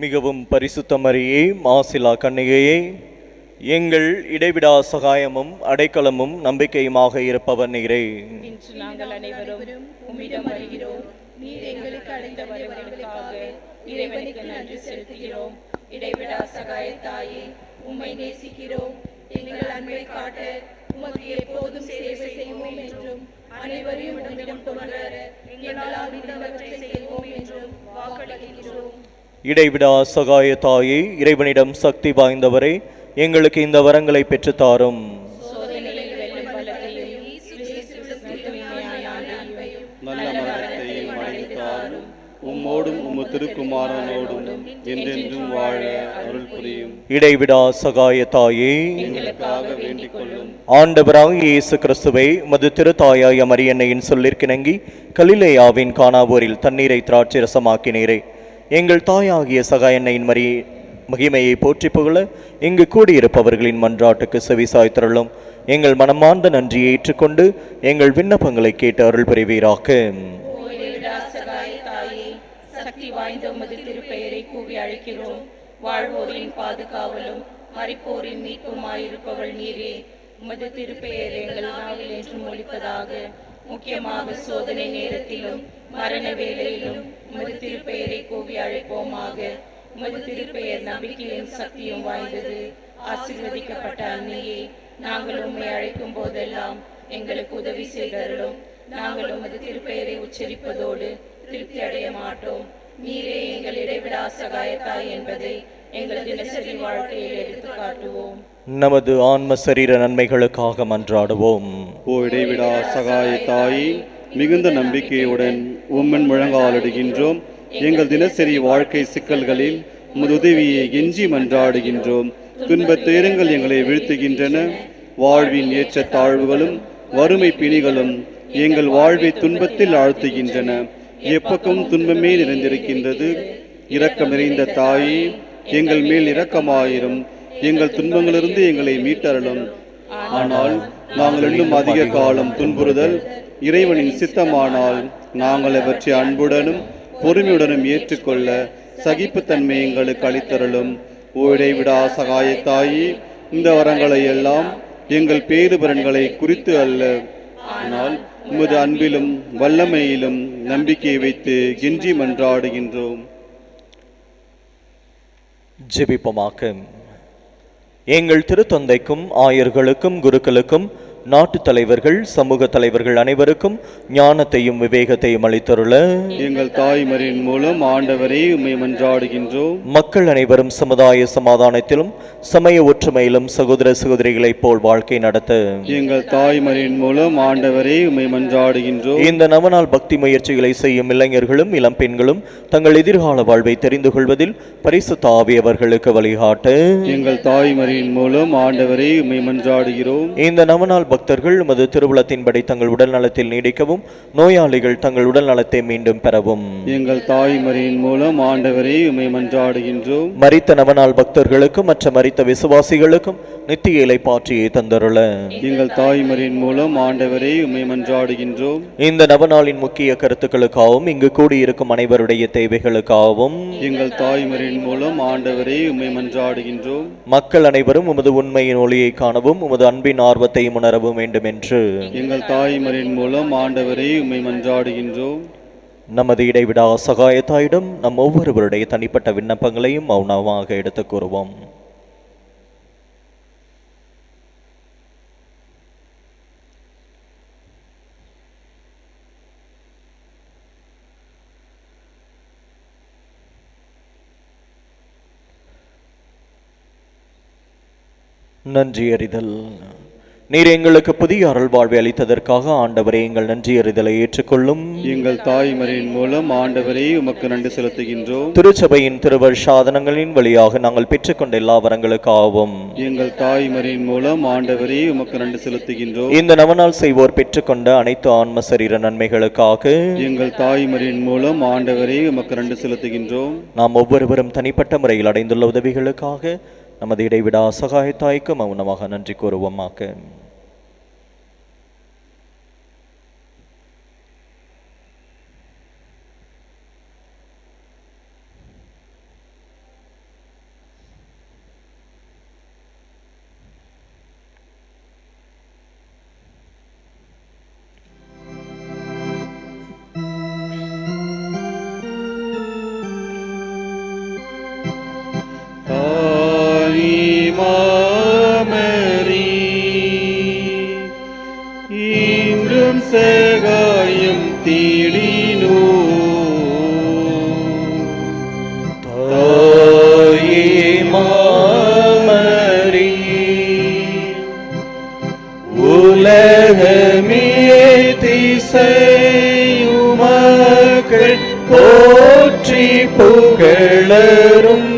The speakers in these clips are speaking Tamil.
மிகவும் பரிசுத்த மரியே, மாசிலா கன்னிகையே, எங்கள் இடைவிடா சகாயமும் அடைக்கலமும் நம்பிக்கையுமாக இருப்பவர் நீரே. இன்று நாங்கள் அனைவரும் உம்மிடம் வருகிறோம். நீர் எங்களுக்கு அளித்த வரங்களுக்காக இறைவனுக்கு நன்றி செலுத்துகிறோம். இடைவிடா சகாய தாயே, உம்மை நேசிக்கிறோம். எங்கள் அன்பை காட்ட உமக்கு எப்போதும் சேவை செய்வோம் என்றும் அனைவரையும் உம்மிடம் கொண்டு வர எங்களால் முடிந்தவற்றை செய்வோம் என்றும் வாக்களிக்கிறோம். இடைவிடா சகாய தாயே, இறைவனிடம் சக்தி வாய்ந்தவரே, எங்களுக்கு இந்த வரங்களை பெற்றுத்தாரும். நல்ல மரத்தையும் அழைத்தாரும் உம்மோடும் உம் திருக்குமாரனோடும் என்றென்றும் வாழ அருள் புரியும். இடைவிடா சகாய தாயே, எங்களுக்காக வேண்டிக் கொள்ளும். ஆண்டவராகிய இயேசு கிறிஸ்துவை உமது திருத்தாயாய மரியன்னையின் சொல்லிற்கிணங்கி கலிலேயாவின் கானாவூரில் தண்ணீரை திராட்சை ரசமாக்கினீரே. எங்கள் தாயாகிய சகாயன்னையின் மகிமையை போற்றி புகழ இங்கு கூடியிருப்பவர்களின் மன்றாட்டுக்கு செவிசாய்த்தருளும். எங்கள் மனமார்ந்த நன்றியை ஏற்றுக்கொண்டு எங்கள் விண்ணப்பங்களை கேட்டு அருள் புரிவீராக. சக்தி வாய்ந்த உமது திருப்பெயரை கூவி அழைக்கிறோம். வாழ்வோரின் பாதுகாவலும் மரிப்போரின் மீட்புமாயிருப்பவள் நீரே. உமது திருப்பெயர் எங்கள் நாவில் என்றும் ஒலிப்பதாக. முக்கியமாக சோதனை நேரத்திலும் மரண வேளையிலும் உமது திருப்பெயரை கூவி அழைப்போமாக. உமது திருப்பெயர் நம்பிக்கையும் சக்தியும் வாய்ந்தது. ஆசீர்வதிக்கப்பட்ட அன்னையே, நாங்கள் உம்மை அழைக்கும் போதெல்லாம் எங்களுக்கு உதவி செய்தருளும். நாங்கள் உமது திருப்பெயரை உச்சரிப்பதோடு திருப்தி அடைய மாட்டோம். நீரே எங்கள் இடைவிடா சகாயத்தாய் என்பதை எங்கள் தினசரி வாழ்க்கையில் எடுத்து காட்டுவோம். நமது ஆன்ம சரீர நன்மைகளுக்காக மன்றாடுவோம். ஓ இடைவிடா சகாய தாயே, மிகுந்த நம்பிக்கையுடன் உம்மன் முழங்காலிடுகின்றோம். எங்கள் தினசரி வாழ்க்கை சிக்கல்களில் உமது உதவியை எஞ்சி மன்றாடுகின்றோம். துன்பத் துயரங்கள் எங்களை வீழ்த்துகின்றன. வாழ்வின் ஏற்ற தாழ்வுகளும் வறுமை பிணிகளும் எங்கள் வாழ்வை துன்பத்தில் ஆழ்த்துகின்றன. எப்பக்கம் துன்பமே நிறைந்திருக்கின்றது. இரக்கம் நிறைந்த தாயே, எங்கள் மேல் இரக்கமாயிரும். எங்கள் துன்பங்களிலிருந்து எங்களை மீட்டருளும். ஆனால் நாங்கள் இன்னும் அதிக காலம் துன்புறுதல் இறைவனின் சித்தமானால் நாங்கள் அவற்றை அன்புடனும் பொறுமையுடனும் ஏற்றுக்கொள்ள சகிப்புத்தன்மை எங்களுக்கு அளித்தருளும். இடைவிடா சகாய தாயே, இந்த வரங்களை எல்லாம் எங்கள் பேறுபலன்களை குறித்து அல்ல, ஆனால் உமது அன்பிலும் வல்லமையிலும் நம்பிக்கை வைத்து கெஞ்சி மன்றாடுகின்றோம். ஜெபிப்போமாக. எங்கள் திருத்தந்தைக்கும் ஆயர்களுக்கும் குருக்களுக்கும் நாட்டு தலைவர்கள் சமூக தலைவர்கள் அனைவருக்கும் ஞானத்தையும் விவேகத்தையும் அளித்தருள எங்கள் தாய்மரின் மூலம் ஆண்டவரை உம்மை மன்றாடுகின்றோம். மக்கள் அனைவரும் சமுதாய சமாதானத்திலும் சமய ஒற்றுமையிலும் சகோதர சகோதரிகளைப் போல் வாழ்க்கை நடத்த எங்கள் தாய்மரின் மூலம் ஆண்டவரை உம்மை மன்றாடுகின்றோம். இந்த நவநாள் பக்தி முயற்சிகளை செய்யும் இளைஞர்களும் இளம் பெண்களும் தங்கள் எதிர்கால வாழ்வை தெரிந்து கொள்வதில் பரிசுத்த ஆவி அவர்களுக்கு வழிகாட்ட எங்கள் தாய்மரின் மூலம் ஆண்டவரை உம்மை மன்றாடுகிறோம். இந்த நவநாள் பக்தர்கள் உமது திருவுளத்தின்படி தங்கள் உடல் நலத்தில் நீடிக்கவும் நோயாளிகள் தங்கள் உடல் நலத்தை மீண்டும் பெறவும் எங்கள் தாய்மரின் மூலம் ஆண்டவரை உம்மை மன்றாடுகின்றோம். மரித்த நவநாள் பக்தர்களுக்கும் மற்ற மரித்த விசுவாசிகளுக்கும் நித்திய இளைப்பாற்றியை தந்தருள எங்கள் தாய்மரின் மூலம் ஆண்டவரை உம்மை மன்றாடுகின்றோம். இந்த நவநாளின் முக்கிய கருத்துக்களுக்காகவும் இங்கு கூடியிருக்கும் அனைவருடைய தேவைகளுக்காகவும் எங்கள் தாய்மரின் மூலம் ஆண்டவரை உம்மை மன்றாடுகின்றோம். மக்கள் அனைவரும் உமது உண்மையின் ஒளியை காணவும் உமது அன்பின் ஆர்வத்தையும் உணரவும் வேண்டும் என்று எங்கள் தாய்மரின் மூலம் ஆண்டவரை உம்மை மன்றாடுகின்றோம். நமது இடைவிடா சகாயத்தாயிடம் நம் ஒவ்வொருவருடைய தனிப்பட்ட விண்ணப்பங்களையும் மௌனமாக எடுத்துக் கூறுவோம். நன்றி அறிதல். நீர் எங்களுக்கு புதிய அருள் வாழ்வை அளித்ததற்காக ஆண்டவரே எங்கள் நன்றி அறிதலை ஏற்றுக்கொள்ளும். எங்கள் தாய்மரின் மூலம் ஆண்டவரை உமக்கு நன்றி செலுத்துகின்றோம். திருச்சபையின் திருவருஷாதனங்களின் வழியாக நாங்கள் பெற்றுக்கொண்ட எல்லா வரங்களுக்காகவும் எங்கள் தாய்மரின் மூலம் ஆண்டவரை உமக்கு நன்றி செலுத்துகின்றோம். இந்த நவநாள் செய்வோர் பெற்றுக்கொண்ட அனைத்து ஆன்ம சரீர நன்மைகளுக்காக எங்கள் தாய்மரின் மூலம் ஆண்டவரை உமக்கு நன்றி செலுத்துகின்றோம். நாம் ஒவ்வொருவரும் தனிப்பட்ட முறையில் அடைந்துள்ள உதவிகளுக்காக நமது இடைவிடா சகாயத்தாய்க்கு மௌனமாக நன்றி கூறுவோமாக. மாமரி இன்றும் சகாயம் தேடினோ தாயே மாமரி உலகமே திசையுமக்கள் போற்றி புகழரும்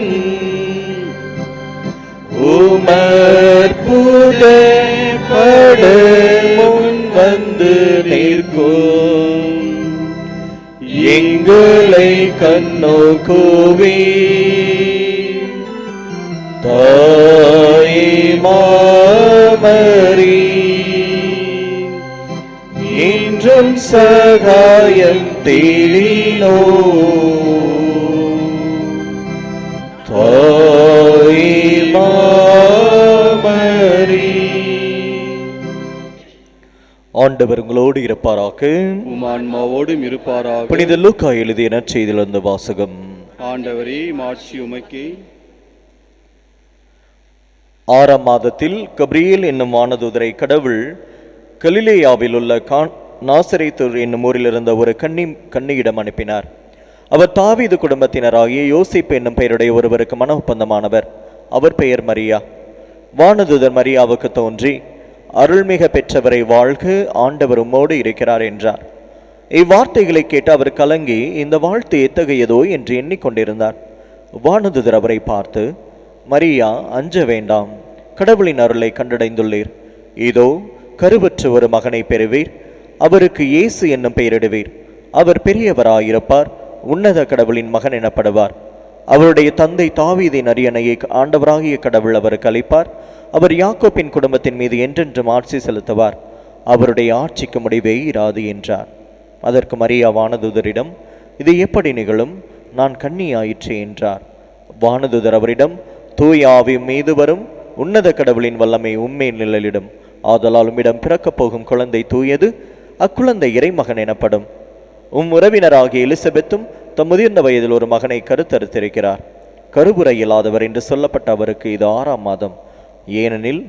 உமற்புத பட முன் வந்து நிற்கும் எங்களை கண்ணோக்குவே தாயே மாமரி இன்றும் சகாயம் தேடினோ தாயே மாமரி. ஆண்டவர் உங்களோடு இருப்பாராக. உமான்மாவோடும் இருப்பாராக. புனித லூக்கா எழுதிய நற்செய்தியிலிருந்து வாசகம். ஆண்டவரே மாட்சி உமக்கே. 6ஆம் மாதத்தில் கப்ரியேல் என்னும் வானதூதரை கடவுள் கலிலேயாவில் உள்ள நாசரேத்து என்னும் ஊரில் இருந்த ஒரு கன்னியிடம் அனுப்பினார். அவர் தாவீது குடும்பத்தினராகிய யோசிப்பு என்னும் பெயருடைய ஒருவருக்கு மன ஒப்பந்தமானவர். அவர் பெயர் மரியா. வானதூதர் மரியாவுக்கு தோன்றி, அருள்மிக பெற்றவரை வாழ்க, ஆண்டவர் உம்மோடு இருக்கிறார் என்றார். இவ்வார்த்தைகளை கேட்டு அவர் கலங்கி, இந்த வாழ்த்து எத்தகையதோ என்று எண்ணிக்கொண்டிருந்தார். வானதூதர் அவரை பார்த்து, மரியா, அஞ்ச வேண்டாம், கடவுளின் அருளை கண்டடைந்துள்ளீர். இதோ கருவற்று ஒரு மகனை பெறுவீர், அவருக்கு இயேசு என்னும் பெயரிடுவீர். அவர் பெரியவராயிருப்பார், உன்னத கடவுளின் மகன் எனப்படுவார். அவருடைய தந்தை தாவீதின் அரியணையை ஆண்டவராகிய கடவுள் அவருக்கு அளிப்பார். அவர் யாக்கோப்பின் குடும்பத்தின் மீது என்றென்றும் ஆட்சி செலுத்துவார். அவருடைய ஆட்சிக்கு முடிவே இராது என்றார். அதற்கு மரியா வானதூதரிடம், இது எப்படி நிகழும்? நான் கன்னியாயிற்றே என்றார். வானதூதர் அவரிடம், தூய ஆவி மீது வரும் உன்னத கடவுளின் வல்லமை உம்மேல் நிழலிடும். ஆதலால் உம்மிடம் பிறக்கப் போகும் குழந்தை தூயது, அக்குழந்தை இறைமகன் எனப்படும். உறவினராகிய எலிசபெத்தும் தம் முதிர்ந்த வயதில் ஒரு மகனை கருத்தரித்திருக்கிறார். கருவுரை இயலாதவர் என்று சொல்லப்பட்ட அவருக்கு இது 6ஆம் மாதம், ஏனெனில்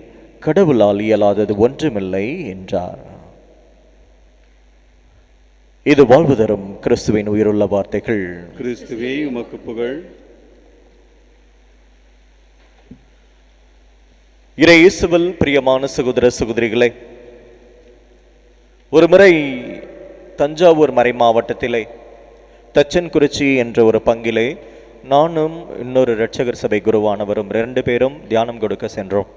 கடவுளால் இயலாதது ஒன்றுமில்லை என்றார். இது வாழ்வு தரும் கிறிஸ்துவின் உயிருள்ள வார்த்தைகள். கிறிஸ்துவே உமக்கு புகழ். இயேசுவில் பிரியமான சகோதர சகோதரிகளே, ஒரு முறை தஞ்சாவூர் மறை மாவட்டத்திலே தச்சன்குறிச்சி என்ற ஒரு பங்கிலே நானும் இன்னொரு இரட்சகர் சபை குருவானவரும் 2 பேரும் தியானம் கொடுக்க சென்றோம்.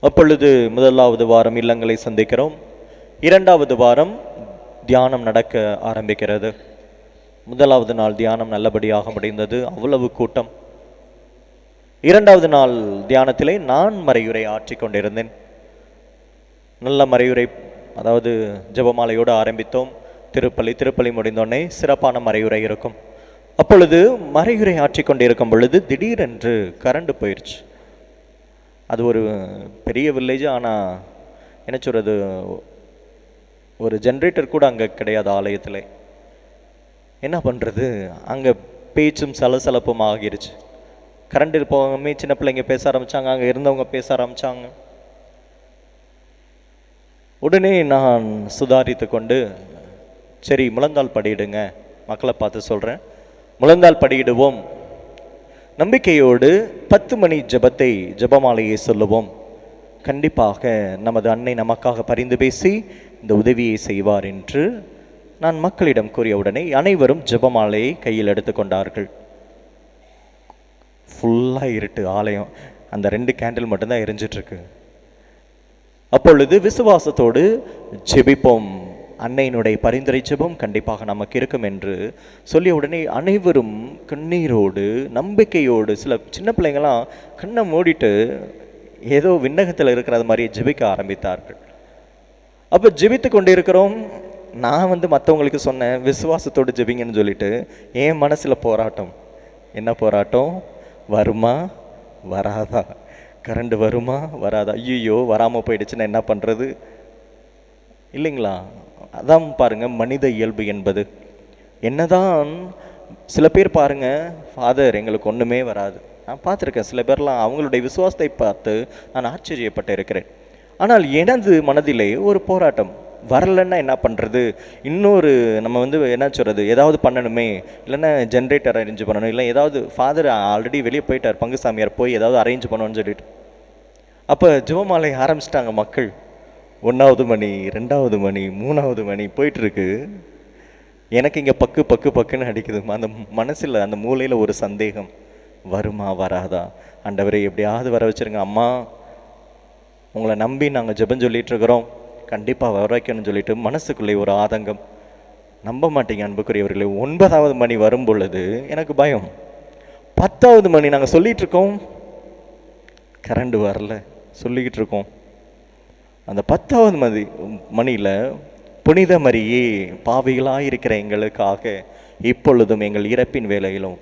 அப்பொழுது 1வது வாரம் இல்லங்களை சந்திக்கிறோம். 2வது வாரம் தியானம் நடக்க ஆரம்பிக்கிறது. 1வது நாள் தியானம் நல்லபடியாக முடிந்தது. அவ்வளவு கூட்டம். 2வது நாள் தியானத்திலே நான் மறையுரை ஆற்றிக் கொண்டிருந்தேன். நல்ல மறையுரை, அதாவது ஜெபமாலையோடு ஆரம்பித்தோம். திருப்பலி முடிந்தோடனே சிறப்பான மறையுரை இருக்கும். அப்பொழுது மறையுரை ஆற்றிக் கொண்டிருக்கும் பொழுது திடீரென்று கரண்ட் போயிடுச்சு. அது ஒரு பெரிய வில்லேஜ், ஆனால் என்ன சொல்கிறது, ஒரு ஜென்ரேட்டர் கூட அங்கே கிடையாது ஆலயத்தில். என்ன பண்ணுறது, அங்கே பேச்சும் சலசலப்பும் ஆகிருச்சு. கரண்ட் இருப்பவங்க சின்ன பிள்ளைங்க பேச ஆரம்பித்தாங்க, அங்கே இருந்தவங்க பேச ஆரம்பித்தாங்க. உடனே நான் சுதாரித்து கொண்டு, சரி முழந்தாள் படியிடுங்க, மக்களை பார்த்து சொல்கிறேன், முழந்தாள் படியிடுவோம், நம்பிக்கையோடு 10 மணி ஜெபமாலையை சொல்லுவோம். கண்டிப்பாக நமது அன்னை நமக்காக பரிந்து பேசி இந்த உதவியை செய்வார் என்று நான் மக்களிடம் கூறிய உடனே அனைவரும் ஜெபமாலையை கையில் எடுத்துக்கொண்டார்கள். ஃபுல்லாக இருட்டு ஆலயம், அந்த 2 கேண்டில் மட்டும்தான் எரிஞ்சிட்ருக்கு. அப்பொழுது விசுவாசத்தோடு ஜெபிப்போம், அன்னையினுடைய பரிந்துரை ஜெபம் கண்டிப்பாக நமக்கு இருக்கும் என்று சொல்லிய உடனே அனைவரும் கண்ணீரோடு நம்பிக்கையோடு, சில சின்ன பிள்ளைங்களாம் கண்ணை மூடிட்டு ஏதோ விண்ணகத்தில் இருக்கிறது மாதிரி ஜெபிக்க ஆரம்பித்தார்கள். அப்போ ஜெபித்து கொண்டு இருக்கிறோம். நான் மற்றவங்களுக்கு சொன்னேன் விசுவாசத்தோடு ஜெபிங்கன்னு சொல்லிட்டு, என் மனசில் போராட்டம். என்ன போராட்டம்? வருமா வராதா, கரண்ட் வருமா வராதா, ஐயோ வராமல் போயிடுச்சுன்னா என்ன பண்ணுறது, இல்லைங்களா? அதான் பாருங்க மனித இயல்பு என்பது. என்னதான் சில பேர் பாருங்க, ஃபாதர் எங்களுக்கு ஒன்றுமே வராது, நான் பார்த்துருக்கேன். சில பேர்லாம் அவங்களுடைய விசுவாசத்தை பார்த்து நான் ஆச்சரியப்பட்டு இருக்கிறேன். ஆனால் எனது மனதிலே ஒரு போராட்டம், வரலன்னா என்ன பண்ணுறது, இன்னொரு நம்ம என்ன சொல்கிறது, ஏதாவது பண்ணணுமே, இல்லைன்னா ஜென்ரேட்டர் அரேஞ்ச் பண்ணணும், இல்லை ஏதாவது ஃபாதர் ஆல்ரெடி வெளியே போயிட்டார், பங்குசாமியார் போய் ஏதாவது அரேஞ்ச் பண்ணணும்னு சொல்லிட்டு. அப்போ ஜெபமாலை ஆரம்பிச்சிட்டாங்க மக்கள். 1வது மணி, 2வது மணி, 3வது மணி போயிட்டுருக்கு. எனக்கு இங்கே பக்குன்னு அடிக்குது. அந்த மனசில் அந்த மூலையில் ஒரு சந்தேகம், வருமா வராதா, ஆண்டவரே எப்படியாவது வர வச்சுருங்க, அம்மா உங்களை நம்பி நாங்கள் ஜெபம் சொல்லிகிட்ருக்குறோம், கண்டிப்பாக வர வைக்கணும்னு சொல்லிட்டு மனசுக்குள்ளே ஒரு ஆதங்கம். நம்ப மாட்டீங்க அன்புக்குரியவர்களே, 9வது மணி வரும் பொழுது எனக்கு பயம். 10வது மணி நாங்கள் சொல்லிகிட்ருக்கோம், கரண்ட் வரல, சொல்லிக்கிட்டு இருக்கோம். அந்த 10வது மணியில் புனித மரியே பாவிகளாக இருக்கிற எங்களுக்காக இப்பொழுதும் எங்கள் இறப்பின் வேலையிலும்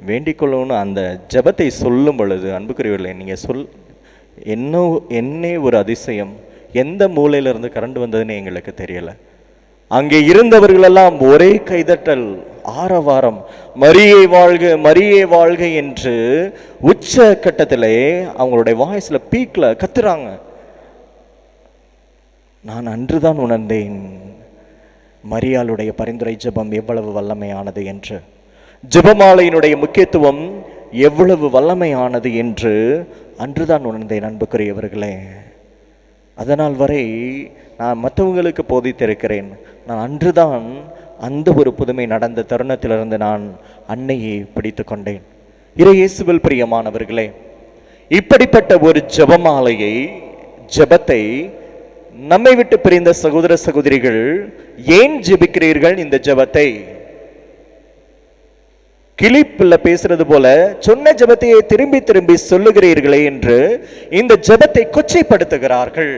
வேண்டிக் கொள்ளணும்னு அந்த ஜெபத்தை சொல்லும் பொழுது அன்புக்குரியவர்களே, நீங்கள் என்னே ஒரு அதிசயம். எந்த மூலையிலிருந்து கரண்ட் வந்ததுன்னு எங்களுக்கு தெரியலை. அங்கே இருந்தவர்களெல்லாம் ஒரே கைதட்டல், ஆரவாரம், மரியே வாழ்க மரியே வாழ்க என்று உச்ச கட்டத்திலே அவங்களுடைய வாய்ஸ்ல பீக்ல கத்துறாங்க. நான் அன்றுதான் உணர்ந்தேன் மரியாளுடைய பரிந்துரை ஜெபம் எவ்வளவு வல்லமையானது என்று, ஜெபமாலையினுடைய முக்கியத்துவம் எவ்வளவு வல்லமையானது என்று அன்றுதான் உணர்ந்தேன் அன்புக்குரியவர்களே. அதனால் வரை நான் மற்றவங்களுக்கு போதித்திருக்கிறேன். நான் அன்றுதான் அந்த ஒரு புதுமை நடந்த தருணத்திலிருந்து நான் அன்னையை பிடித்து கொண்டேன். இயேசுவில் பிரியமானவர்களே, இப்படிப்பட்ட ஒரு ஜெபமாலையை, ஜெபத்தை நம்மை விட்டு பிரிந்த சகோதர சகோதரிகள் ஏன் ஜெபிக்கிறீர்கள்? இந்த ஜெபத்தை கிளிப்புல பேசுறது போல சொன்ன ஜெபத்தையே திரும்பி திரும்பி சொல்லுகிறீர்களே என்று இந்த ஜெபத்தை கொச்சைப்படுத்துகிறார்கள்.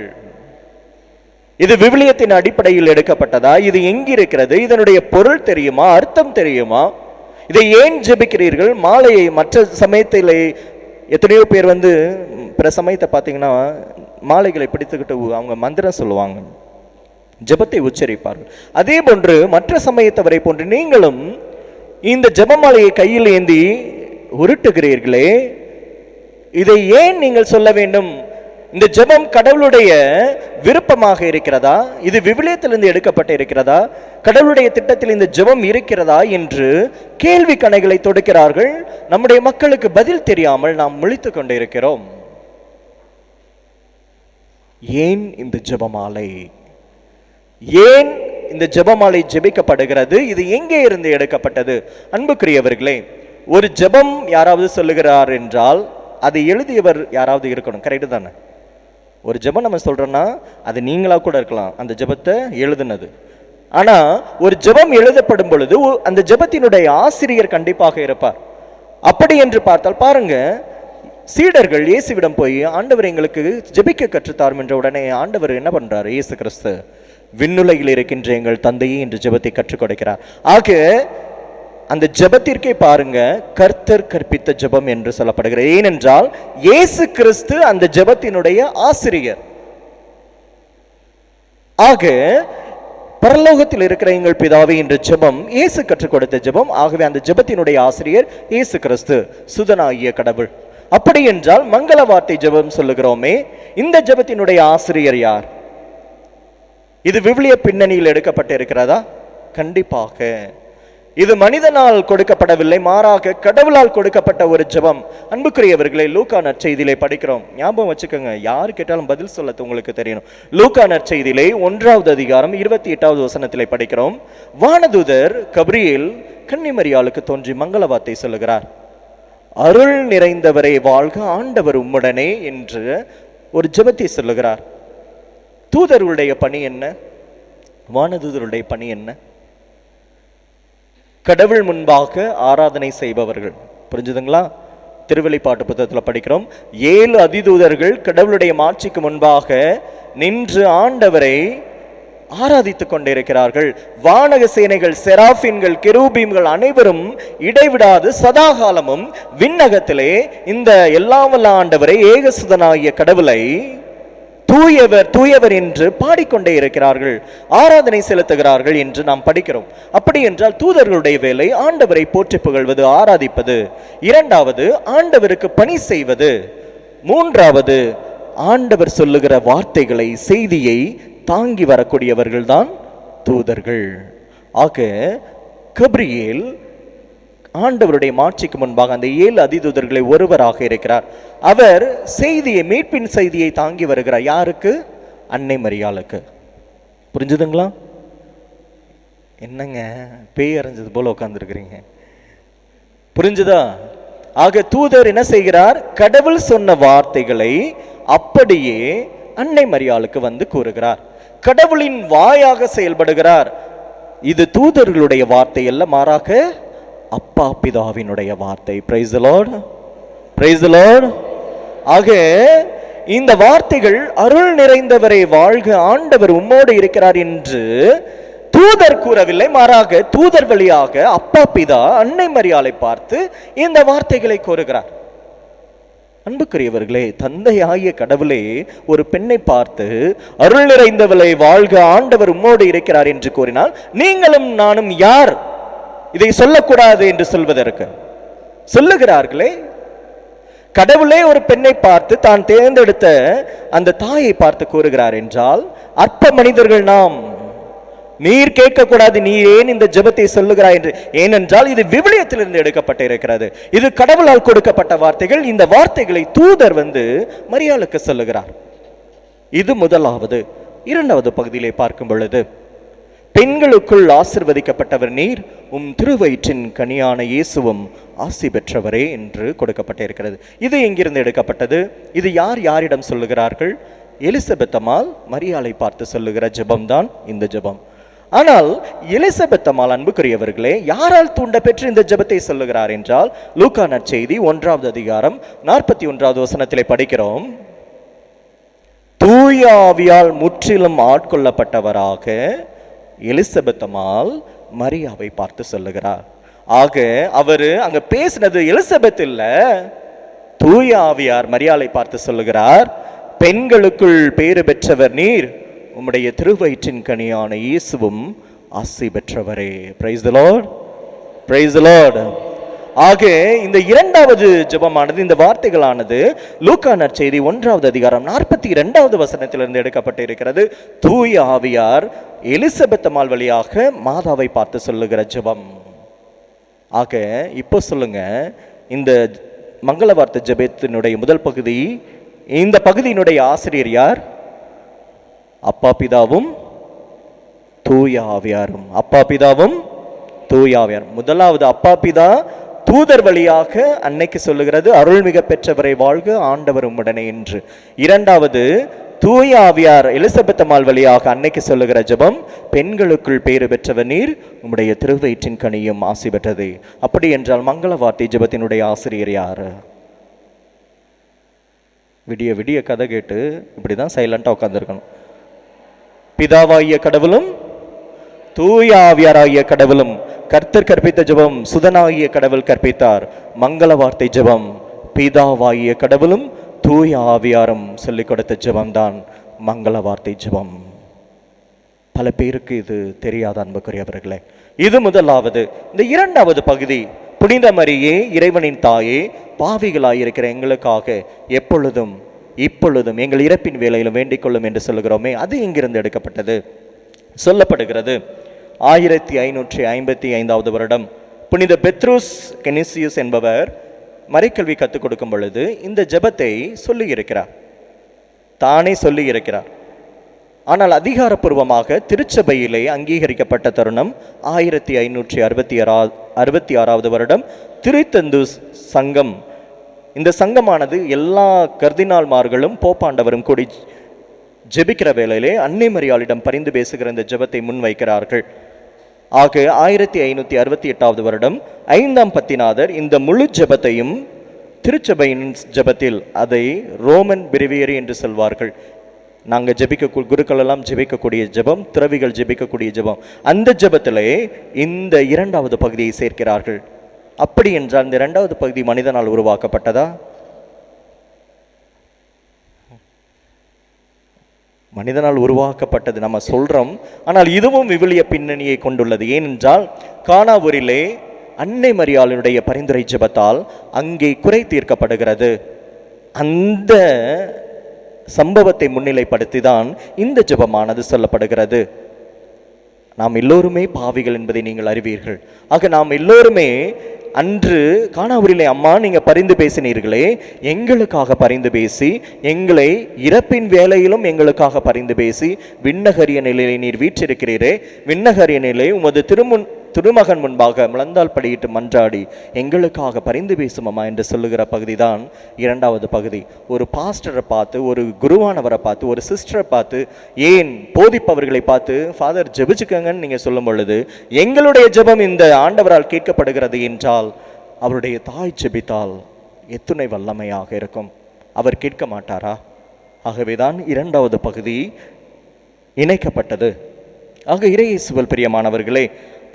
இது விவிலியத்தின் அடிப்படையில் எடுக்கப்பட்டதா? இது எங்கிருக்கிறது? இதனுடைய பொருள் தெரியுமா? அர்த்தம் தெரியுமா? இதை ஏன் ஜெபிக்கிறீர்கள்? மாலையை மற்ற சமயத்திலே எத்தனையோ பேர் பிற சமயத்தை பார்த்தீங்கன்னா மாலைகளை பிடித்துக்கிட்டு அவங்க மந்திரம் சொல்லுவாங்க, ஜெபத்தை உச்சரிப்பார்கள். அதே போன்று மற்ற சமயத்தவரை போன்று நீங்களும் இந்த ஜெபமாலையை கையில் ஏந்தி உருட்டுகிறீர்களே, இதை ஏன் நீங்கள் சொல்ல வேண்டும்? இந்த ஜெபம் கடவுளுடைய விருப்பமாக இருக்கிறதா? இது விவிலியத்திலிருந்து எடுக்கப்பட்டு இருக்கிறதா? கடவுளுடைய திட்டத்தில் இந்த ஜெபம் இருக்கிறதா என்று கேள்வி கணைகளை தொடுக்கிறார்கள். நம்முடைய மக்களுக்கு பதில் தெரியாமல் நாம் முழித்துக் கொண்டு இருக்கிறோம். ஏன் இந்த ஜெபமாலை? ஏன் இந்த ஜெபமாலை ஜெபிக்கப்படுகிறது? இது எங்கே இருந்து எடுக்கப்பட்டது? அன்புக்குரியவர்களே, ஒரு ஜெபம் யாராவது சொல்லுகிறார் என்றால் அதை எழுதியவர் யாராவது இருக்கணும். கரெக்டு தானே? ஒரு ஜெபம் நம்ம சொல்றோம்னா அது நீங்களா கூட இருக்கலாம், அந்த ஜெபத்தை எழுதுனது. ஆனா ஒரு ஜெபம் எழுதப்படும் பொழுது அந்த ஜெபத்தினுடைய ஆசிரியர் கண்டிப்பாக இருப்பார். அப்படி என்று பார்த்தால் பாருங்க, சீடர்கள் இயேசுவிடம் போய் ஆண்டவர் எங்களுக்கு ஜெபிக்க கற்றுத்தாரும் என்ற உடனே ஆண்டவர் என்ன பண்றாரு? இயேசு கிறிஸ்து விண்ணுலகில் இருக்கின்ற எங்கள் தந்தையே என்று ஜெபத்தை கற்றுக் கொடுக்கிறார். ஆக அந்த ஜெபத்திற்கே பாருங்க, கர்த்தர் கற்பித்த ஜெபம் என்று சொல்லப்படுகிறது. ஏனென்றால் இயேசு கிறிஸ்து அந்த ஜெபத்தினுடைய ஆசிரியர். ஆக பரலோகத்தில் இருக்கிற எங்கள் பிதாவே என்ற ஜெபம் இயேசு கற்றுக் கொடுத்த ஜெபம். ஆகவே அந்த ஜெபத்தினுடைய ஆசிரியர் இயேசு கிறிஸ்து, சுதனாகிய கடவுள். அப்படி என்றால் மங்கள வார்த்தை ஜெபம் சொல்லுகிறோமே, இந்த ஜெபத்தினுடைய ஆசிரியர் யார்? இது விவிலிய பின்னணியில் எடுக்கப்பட்டு இருக்கிறதா? கண்டிப்பாக இது மனிதனால் கொடுக்கப்படவில்லை, மாறாக கடவுளால் கொடுக்கப்பட்ட ஒரு ஜெபம். அன்புக்குரியவர்களை, லூக்கா நற்செய்தியிலே படிக்கிறோம். ஞாபகம் வச்சுக்கோங்க, யாரு கேட்டாலும் பதில் சொல்ல உங்களுக்கு தெரியணும். லூக்கா நற்செய்தியிலே 1வது அதிகாரம் 28வது வசனத்திலே படிக்கிறோம். வானதூதர் கபிரியேல் கன்னிமரியாளுக்கு தோன்றி மங்கள வார்த்தை சொல்லுகிறார். அருள் நிறைந்தவரை வாழ்க, ஆண்டவர் உம்முடனே என்று ஒரு ஜெபத்தை சொல்லுகிறார். தூதர்களுடைய பணி என்ன? வானதூதருடைய பணி என்ன? கடவுள் முன்பாக ஆராதனை செய்பவர்கள். புரிஞ்சுதுங்களா? திருவெளிப்பாட்டு புத்தகத்தில் படிக்கிறோம், 7 அதிதூதர்கள் கடவுளுடைய மாட்சிக்கு முன்பாக நின்று ஆண்டவரை ஆராதித்துக் கொண்டிருக்கிறார்கள். வானக சேனைகள், செராபின்கள், கெரூபீம்கள் அனைவரும் இடைவிடாது சதாகாலமும் விண்ணகத்திலே இந்த எல்லாம் வல்ல ஆண்டவரை, ஏகசுதனாகிய கடவுளை தூயவர் தூயவர் என்று பாடிக்கொண்டே இருக்கிறார்கள், ஆராதனை செலுத்துகிறார்கள் என்று நாம் படிக்கிறோம். அப்படி என்றால் தூதர்களுடைய வேலை ஆண்டவரை போற்றி புகழ்வது, ஆராதிப்பது. இரண்டாவது, ஆண்டவருக்கு பணி செய்வது. மூன்றாவது, ஆண்டவர் சொல்லுகிற வார்த்தைகளை, செய்தியை தாங்கி வரக்கூடியவர்கள் தான் தூதர்கள். ஆக கபிரியேல் ஆண்டவருடைய மாட்சிக்கு முன்பாக அந்த 7 அதிதூதர்களை ஒருவராக இருக்கிறார். அவர் செய்தியை, மீட்பின் செய்தியை தாங்கி வருகிறார். யாருக்கு? அன்னை மரியாளுக்கு. புரிஞ்சுதுங்களா? என்னங்க பேய் அரைஞ்சது போல உட்கார்ந்துருக்கிறீங்க? புரிஞ்சுதா? ஆக தூதர் என்ன செய்கிறார்? கடவுள் சொன்ன வார்த்தைகளை அப்படியே அன்னை மரியாளுக்கு வந்து கூறுகிறார். கடவுளின் வாயாக செயல்படுகிறார். இது தூதர்களுடைய வார்த்தை அல்ல, மாறாக அப்பா பிதாவினுடைய வார்த்தை. Praise the Lord, praise the Lord. ஆக இந்த வார்த்தைகள் அருள் நிறைந்தவரை வாழ்க, ஆண்டவர் உம்மோடு இருக்கிறார் என்று தூதர் கூறவில்லை, மாறாக தூதர் வழியாக அப்பா பிதா அன்னை மரியாளை பார்த்து இந்த வார்த்தைகளை கூறுகிறார். அன்புக்குரியவர்களே, தந்தையாகிய கடவுளே ஒரு பெண்ணை பார்த்து அருள் நிறைந்தவளை வாழ்க, ஆண்டவர் உம்மோடு இருக்கிறார் என்று கூறினால் நீங்களும் நானும் யார் இதை சொல்லக்கூடாது என்று சொல்வதற்கு? சொல்லுகிறார்களே. கடவுளே ஒரு பெண்ணை பார்த்து தான் தேர்ந்தெடுத்த அந்த தாயை பார்த்து கூறுகிறார் என்றால் அற்ப மனிதர்கள் நாம். நீர் கேட்கக்கூடாது, நீ ஏன் இந்த ஜெபத்தை சொல்லுகிறாய் என்று. ஏனென்றால் இது விவிலியத்திலிருந்து எடுக்கப்பட்டு இருக்கிறது. இது கடவுளால் கொடுக்கப்பட்ட வார்த்தைகள். இந்த வார்த்தைகளை தூதர் வந்து மரியாளுக்கு சொல்லுகிறார். இது முதலாவது. இரண்டாவது பகுதியிலே பார்க்கும் பொழுது, பெண்களுக்குள் ஆசிர்வதிக்கப்பட்டவர் நீர், திருவயிற்றின் கனியான இயேசுவும் ஆசி பெற்றவரே என்று கொடுக்கப்பட்டிருக்கிறது. இது எங்கிருந்து எடுக்கப்பட்டது? இது யாரிடம் சொல்லுகிறார்கள்? எலிசபெத் அம்மாள் மரியாளை பார்த்து சொல்லுகிற ஜெபம்தான் இந்த ஜெபம். ஆனால் எலிசபெத் அம்மாள், அன்புக்குரியவர்களே, யாரால் தூண்ட பெற்று இந்த ஜெபத்தை சொல்லுகிறார் என்றால் லூக்கா நற்செய்தி 1வது அதிகாரம் 41வது வசனத்திலே படிக்கிறோம். தூய ஆவியால் முற்றிலும் ஆட்கொள்ளப்பட்டவராக எலிசபெத் அம்மாள் மரியாவை பார்த்து சொல்லுகிறார். ஆக அவரு அங்க பேசினது எலிசபெத் இல்ல, தூய ஆவியார் மரியாளை பார்த்து சொல்லுகிறார், பெண்களுக்குள் பேறு பெற்றவர் நீர், உம்முடைய திருவயிற்றின் கனியான இயேசுவும் ஆசி பெற்றவரே. Praise the Lord, praise the Lord. ஆக இந்த இரண்டாவது ஜெபமானது, இந்த வார்த்தைகளானது லூக்கா நற்செய்தி 1வது அதிகாரம் 42வது வசனத்திலிருந்து எடுக்கப்பட்டு இருக்கிறது. தூய ஆவியார் எலிசபெத் அம்மாள் வழியாக மாதாவை பார்த்து சொல்லுகிற ஜெபம். ஆக இப்போ சொல்லுங்க, இந்த மங்கள வார்த்தை ஜெபத்தினுடைய முதல் பகுதி, இந்த பகுதியினுடைய ஆசிரியர் யார்? அப்பா பிதாவும் தூய ஆவியாரும். அப்பா பிதாவும் தூய ஆவியார். முதலாவது அப்பா பிதா தூதர் வழியாக அன்னைக்கு சொல்லுகிறது, அருள்மிக பெற்றவரை வாழ்க, ஆண்டவர் உம்முடனே என்று. இரண்டாவது தூய ஆவியார் எலிசபெத் அம்மாள் வழியாக அன்னைக்கு சொல்லுகிற ஜெபம், பெண்களுக்குள் பேறு பெற்றவர் நீர், உம்முடைய திருவயிற்றின் கனியும் ஆசி பெற்றது. அப்படி என்றால் மங்கள வார்த்தை ஜெபத்தினுடைய ஆசிரியர் யார்? விடிய விடிய கதை கேட்டு இப்படிதான் சைலண்டா உட்கார்ந்துருக்கணும். பிதாவாகிய கடவுளும் தூய ஆவியாராகிய கடவுளும் கர்த்தர் கற்பித்த ஜெபம் சுதனாகிய கடவுள் கற்பித்தார். மங்கள வார்த்தை ஜெபம் பிதாவாகிய கடவுளும் தூய ஆவியாரும் சொல்லிக் கொடுத்த ஜெபம்தான் மங்கள வார்த்தை ஜெபம். பல பேருக்கு இது தெரியாத அன்புக்குரியவர்களே. இது முதலாவது. இந்த இரண்டாவது பகுதி, புனித மரியே இறைவனின் தாயே, பாவிகளாயிருக்கிற எங்களுக்காக எப்பொழுதும் இப்பொழுதும் எங்கள் இறப்பின் வேளையிலும் வேண்டிக் கொள்ளும் என்று சொல்லுகிறோமே, அது இங்கிருந்து எடுக்கப்பட்டது. சொல்லப்படுகிறது 1555வது வருடம் புனித பெத்ருஸ் கெனிசியஸ் என்பவர் மறைக்கல்வி கற்றுக் கொடுக்கும் பொழுது இந்த ஜெபத்தை சொல்லி இருக்கிறார், தானே சொல்லி இருக்கிறார். ஆனால் அதிகாரப்பூர்வமாக திருச்சபையிலே அங்கீகரிக்கப்பட்ட தருணம் 1566வது வருடம் திருத்தந்து சங்கம். இந்த சங்கமானது எல்லா கர்தினால்மார்களும் போப்பாண்டவரும் கூடி ஜெபிக்கிற வேளையிலே அன்னை மரியாளிடம் பரிந்து பேசுகிற இந்த ஜெபத்தை முன்வைக்கிறார்கள். ஆக 1568வது வருடம் 5ஆம் பத்திநாதர் இந்த முழு ஜெபத்தையும் திருச்சபையின் ஜெபத்தில், அதை ரோமன் பிரிவியரி என்று சொல்வார்கள், நாங்கள் ஜெபிக்க குருக்கள் எல்லாம் ஜெபிக்கக்கூடிய ஜெபம், துறவிகள் ஜெபிக்கக்கூடிய ஜெபம், அந்த ஜெபத்திலே இந்த இரண்டாவது பகுதியை சேர்க்கிறார்கள். அப்படி என்றால் இந்த இரண்டாவது பகுதி மனிதனால் உருவாக்கப்பட்டதா? மனிதனால் உருவாக்கப்பட்டது நம்ம சொல்றோம், ஆனால் இதுவும் விவிலிய பின்னணியை கொண்டுள்ளது. ஏனென்றால் கானாவூரிலே அன்னை மரியாளுடைய பரிந்துரை ஜெபத்தால் அங்கே குறை தீர்க்கப்படுகிறது. அந்த சம்பவத்தை முன்னிலைப்படுத்தி தான் இந்த ஜெபமானது சொல்லப்படுகிறது. நாம் எல்லோருமே பாவிகள் என்பதை நீங்கள் அறிவீர்கள். ஆக நாம் எல்லோருமே அன்று கானாவூரிலே அம்மா நீங்க பரிந்து பேசினீர்களே, எங்களுக்காக பரிந்து பேசி, எங்களை இறப்பின் வேளையிலும் எங்களுக்காக பரிந்து பேசி, விண்ணகரிய நிலையை நீர் வீற்றிருக்கிறீரே, விண்ணகரிய நிலை உமது திருமகன் முன்பாக முழந்தால் படியிட்டு மன்றாடி எங்களுக்காக பரிந்து பேசும் அம்மா என்று சொல்லுகிற பகுதி தான் இரண்டாவது பகுதி. ஒரு பாஸ்டரை பார்த்து, ஒரு குருவானவரை பார்த்து, ஒரு சிஸ்டரை பார்த்து, ஏன் போதிப்பவர்களை பார்த்து ஃபாதர் ஜெபிச்சுக்கங்கன்னு நீங்கள் சொல்லும் பொழுது எங்களுடைய ஜெபம் இந்த ஆண்டவரால் கேட்கப்படுகிறது என்றால் அவருடைய தாய் ஜெபித்தால் எத்துணை வல்லமையாக இருக்கும். அவர் கேட்க மாட்டாரா? ஆகவேதான் இரண்டாவது பகுதி இணைக்கப்பட்டது. ஆக இறையேசுவில் பிரியமானவர்களே,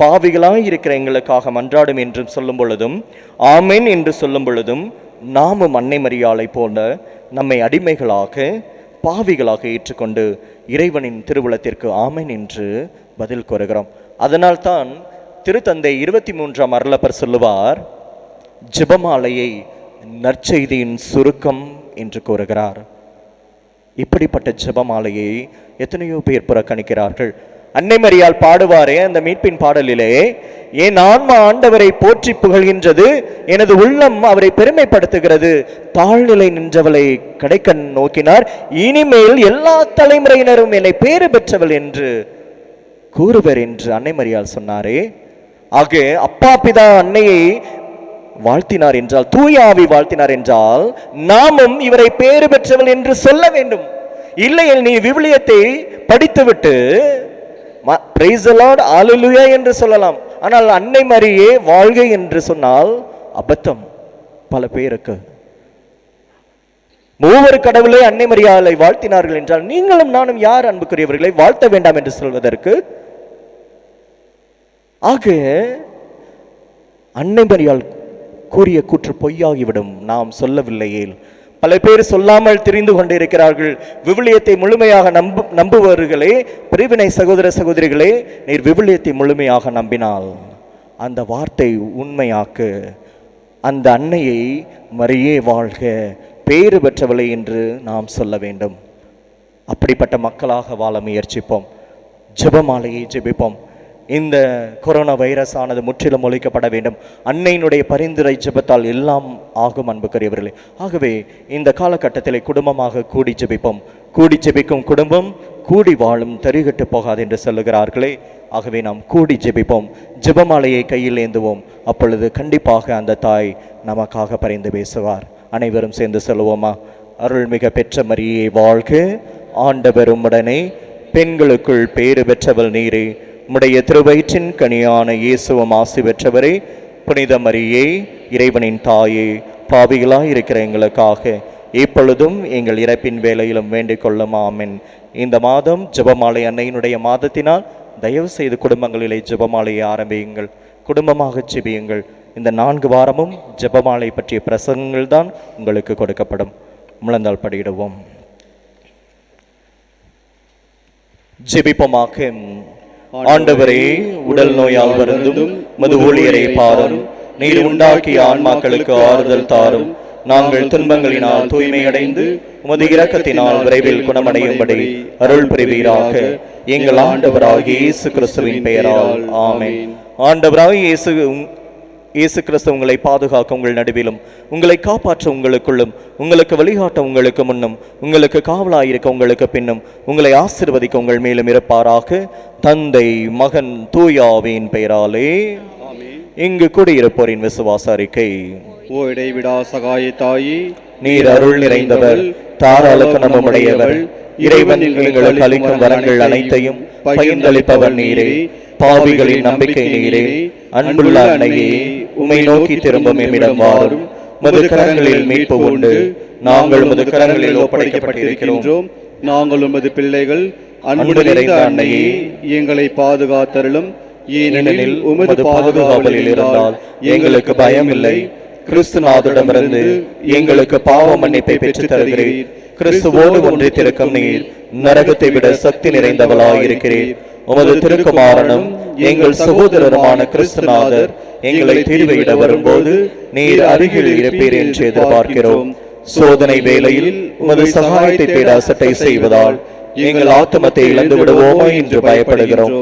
பாவிகளாய் இருக்கிற எங்களுக்காக மன்றாடும் என்றும் சொல்லும் பொழுதும், ஆமென் என்று சொல்லும் பொழுதும், நாமும் அன்னை மரியாளை போல நம்மை அடிமைகளாக பாவிகளாக ஏற்றுக்கொண்டு இறைவனின் திருவுளத்திற்கு ஆமென் என்று பதில் கூறுகிறோம். அதனால்தான் திருத்தந்தை 23ஆம் அருளப்பர் சொல்லுவார், ஜெபமாலையை நற்செய்தியின் சுருக்கம் என்று கூறுகிறார். இப்படிப்பட்ட ஜெபமாலையை எத்தனையோ பேர் புறக்கணிக்கிறார்கள். அன்னை மரியாள் பாடுவாரே அந்த மீட்பின் பாடலிலே, என் ஆன்மா ஆண்டவரை போற்றி புகழ்கின்றது, எனது உள்ளம் அவரை பெருமைப்படுத்துகிறது, தாழ்நிலை நின்றவளை கடைக்கண் நோக்கினார், இனிமேல் எல்லா தலைமுறையினரும் என்னை பேறு பெற்றவள் என்று கூறுவர் என்று அன்னை மரியாள் சொன்னாரே. ஆக அப்பா பிதா அன்னையை வாழ்த்தினார் என்றால், தூய ஆவி வாழ்த்தினார் என்றால், நாமும் இவரை பேறு பெற்றவள் என்று சொல்ல வேண்டும். இல்லையில் நீ விவிலியத்தை படித்துவிட்டு பிரைஸ் தி லார்ட் அல்லேலூயா என்று சொல்லலாம், ஆனால் அன்னை மரியே வாழ்க என்று சொன்னால் அபத்தம் பல பேருக்கு. மூவர் கடவுளை அன்னை மரியாளை வாழ்த்தினார்கள் என்றால் நீங்களும் நானும் யார் அன்புக்குரியவர்களை வாழ்த்த வேண்டாம் என்று சொல்வதற்கு? ஆக அன்னை மரியாள் கூறிய கூற்று பொய்யாகிவிடும் நாம் சொல்லவில்லையே. பல பேர் சொல்லாமல் தெரிந்து கொண்டிருக்கிறார்கள். விவிலியத்தை முழுமையாக நம்புவர்களே, பிரிவினை சகோதர சகோதரிகளே, நீர் விவிலியத்தை முழுமையாக நம்பினால் அந்த வார்த்தை உண்மையாக்கு. அந்த அன்னையை மரியே வாழ்க, பேறு பெற்றவளை என்று நாம் சொல்ல வேண்டும். அப்படிப்பட்ட மக்களாக வாழ முயற்சிப்போம். ஜெபமாலையை ஜெபிப்போம். இந்த கொரோனா வைரஸ் ஆனது முற்றிலும் ஒழிக்கப்பட வேண்டும். அன்னையினுடைய பரிந்துரை ஜெபத்தால் எல்லாம் ஆகும் அன்புக்குரியவர்களே. ஆகவே இந்த காலகட்டத்திலே குடும்பமாக கூடி ஜெபிப்போம். கூடி ஜெபிக்கும் குடும்பம் கூடி வாழும் தரிகட்டு போகாது என்று சொல்லுகிறார்களே. ஆகவே நாம் கூடி ஜெபிப்போம், ஜெபமாலையை கையில் ஏந்துவோம். அப்பொழுது கண்டிப்பாக அந்த தாய் நமக்காக பரிந்து பேசுவார். அனைவரும் சேர்ந்து சொல்லுவோமா? அருள்மிக பெற்ற மரியே வாழ்க, ஆண்டவர் உம்முடனே, பெண்களுக்குள் பேறு பெற்றவள் நீரே, உம்முடைய திருவயிற்றின் கனியான இயேசுவும் ஆசி பெற்றவரே. புனித மரியே, இறைவனின் தாயே, பாவிகளாய் இருக்கிற எங்களுக்காக இப்பொழுதும் எங்கள் இறப்பின் வேளையிலும் வேண்டிக் கொள்ளும். ஆமென். இந்த மாதம் ஜெபமாலை அன்னையினுடைய மாதத்தினால் தயவு செய்து குடும்பங்களிலே ஜெபமாலையை ஆரம்பியுங்கள், குடும்பமாக ஜெபியுங்கள். இந்த 4 வாரமும் ஜெபமாலை பற்றிய பிரசங்கங்கள் தான் உங்களுக்கு கொடுக்கப்படும். முழந்தால் படியிடுவோம். ஜெபிப்போமாக. ஆண்டவரே, உடல் நோயால் வருந்தும் மது ஊழியரை பாரும், நீர் உண்டாக்கிய ஆன்மாக்களுக்கு ஆறுதல் தாரும். நாங்கள் துன்பங்களினால் தூய்மையடைந்து உமது இரக்கத்தினால் விரைவில் குணமடையும்படி அருள் புரிவீராக. எங்கள் ஆண்டவராகிய இயேசு கிறிஸ்துவின் பெயரால் ஆமென். ஆண்டவராகிய இயேசு கிறிஸ்து உங்களை பாதுகாக்க உங்கள் நடுவிலும், உங்களை காப்பாற்ற உங்களுக்குள்ளும், உங்களுக்கு வழிகாட்ட உங்களுக்கு முன்னும், உங்களுக்கு காவலாயிருக்க உங்களுக்கு பின்னும், உங்களை ஆசீர்வதிக்க உங்கள் மேலும் இருப்பாராக. தந்தை, மகன், தூய ஆவியின் பெயராலே. இங்கு குடியிருப்போரின் விசுவாச அறிக்கை. ஓ இடைவிடா சகாய தாயே, நீர் அருள் நிறைந்தவர், தாராள குணமுடையவர், இறைவன் எங்களுக்கு அளிக்கும் வரங்கள் அனைத்தையும் பகிர்ந்தளிப்பவர் நீரே. பாவிகளின் நம்பிக்கை நீரே. அன்புள்ள அன்னையே, உம்மை நோக்கி திரும்பும் எம்மிடம் வாரும். உமது கரங்களில் மீட்பு உண்டு. நாங்கள் உமது கரங்களில் ஒப்படைக்கப்பட்டிருக்கிறோம். நாங்கள் உமது பிள்ளைகள். அன்பு நிறைந்த அன்னையே, எங்களை பாதுகாத்தருளும். ஏனெனில் உமது பாதுகாவலில் இருந்தால் எங்களுக்கு பயம் இல்லை. கிறிஸ்துநாதரிடமிருந்து எங்களுக்கு பாவ மன்னிப்பை பெற்றுத் தருகிறீர். கிறிஸ்துவோடு ஒன்றித்திருக்கும் நீர் நரகத்தை விட சக்தி நிறைந்தவளாயிருக்கிறீர். உமது திருக்குமாரனும் எங்கள் சகோதரருமான கிறிஸ்துநாதர் எங்களை தீர்வையிட வரும்போது நீர் அருகில் இருப்பீர் என்று எதிர்பார்க்கிறோம். சோதனை வேளையில் உமது சகாயத்தை தேட அசட்டை செய்வதால் எங்கள் ஆத்துமத்தை இழந்து விடுவோமா என்று பயப்படுகிறோம்.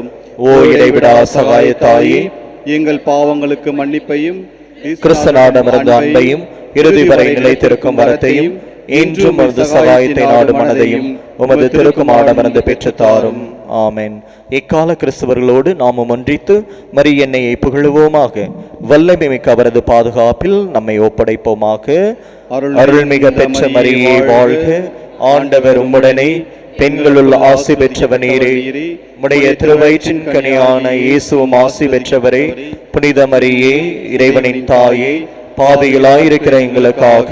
ஓ இடைவிடா சகாயத்தாயே, எங்கள் பாவங்களுக்கு மன்னிப்பையும் கிறிஸ்தனாடமிருந்த அன்பையும் இறுதி வரை நிலைத்திருக்கும் வரத்தையும் என்றும் உமது சகாயத்தை நாடு மனதையும் உமது திருக்குமாரமிருந்து பெற்றுத்தாரும். ஆமென். இக்கால கிறிஸ்தவர்களோடு நாமும் ஒன்றித்து மரியன்னையை புகழுவோமாக. வல்லமை மிக்க அவரது பாதுகாப்பில் நம்மை ஒப்படைப்போமாக. அருள்மிக பெற்ற மரியே வாழ்க. ஆண்டவர் உம்முடனே, பெண்களுள் ஆசி பெற்றவர் நீரே. உம்முடைய திருவயிற்றின் கனியான இயேசுவும் ஆசி பெற்றவரே. புனித மரியே, இறைவனின் தாயே, பாவிகளாயிருக்கிற எங்களுக்காக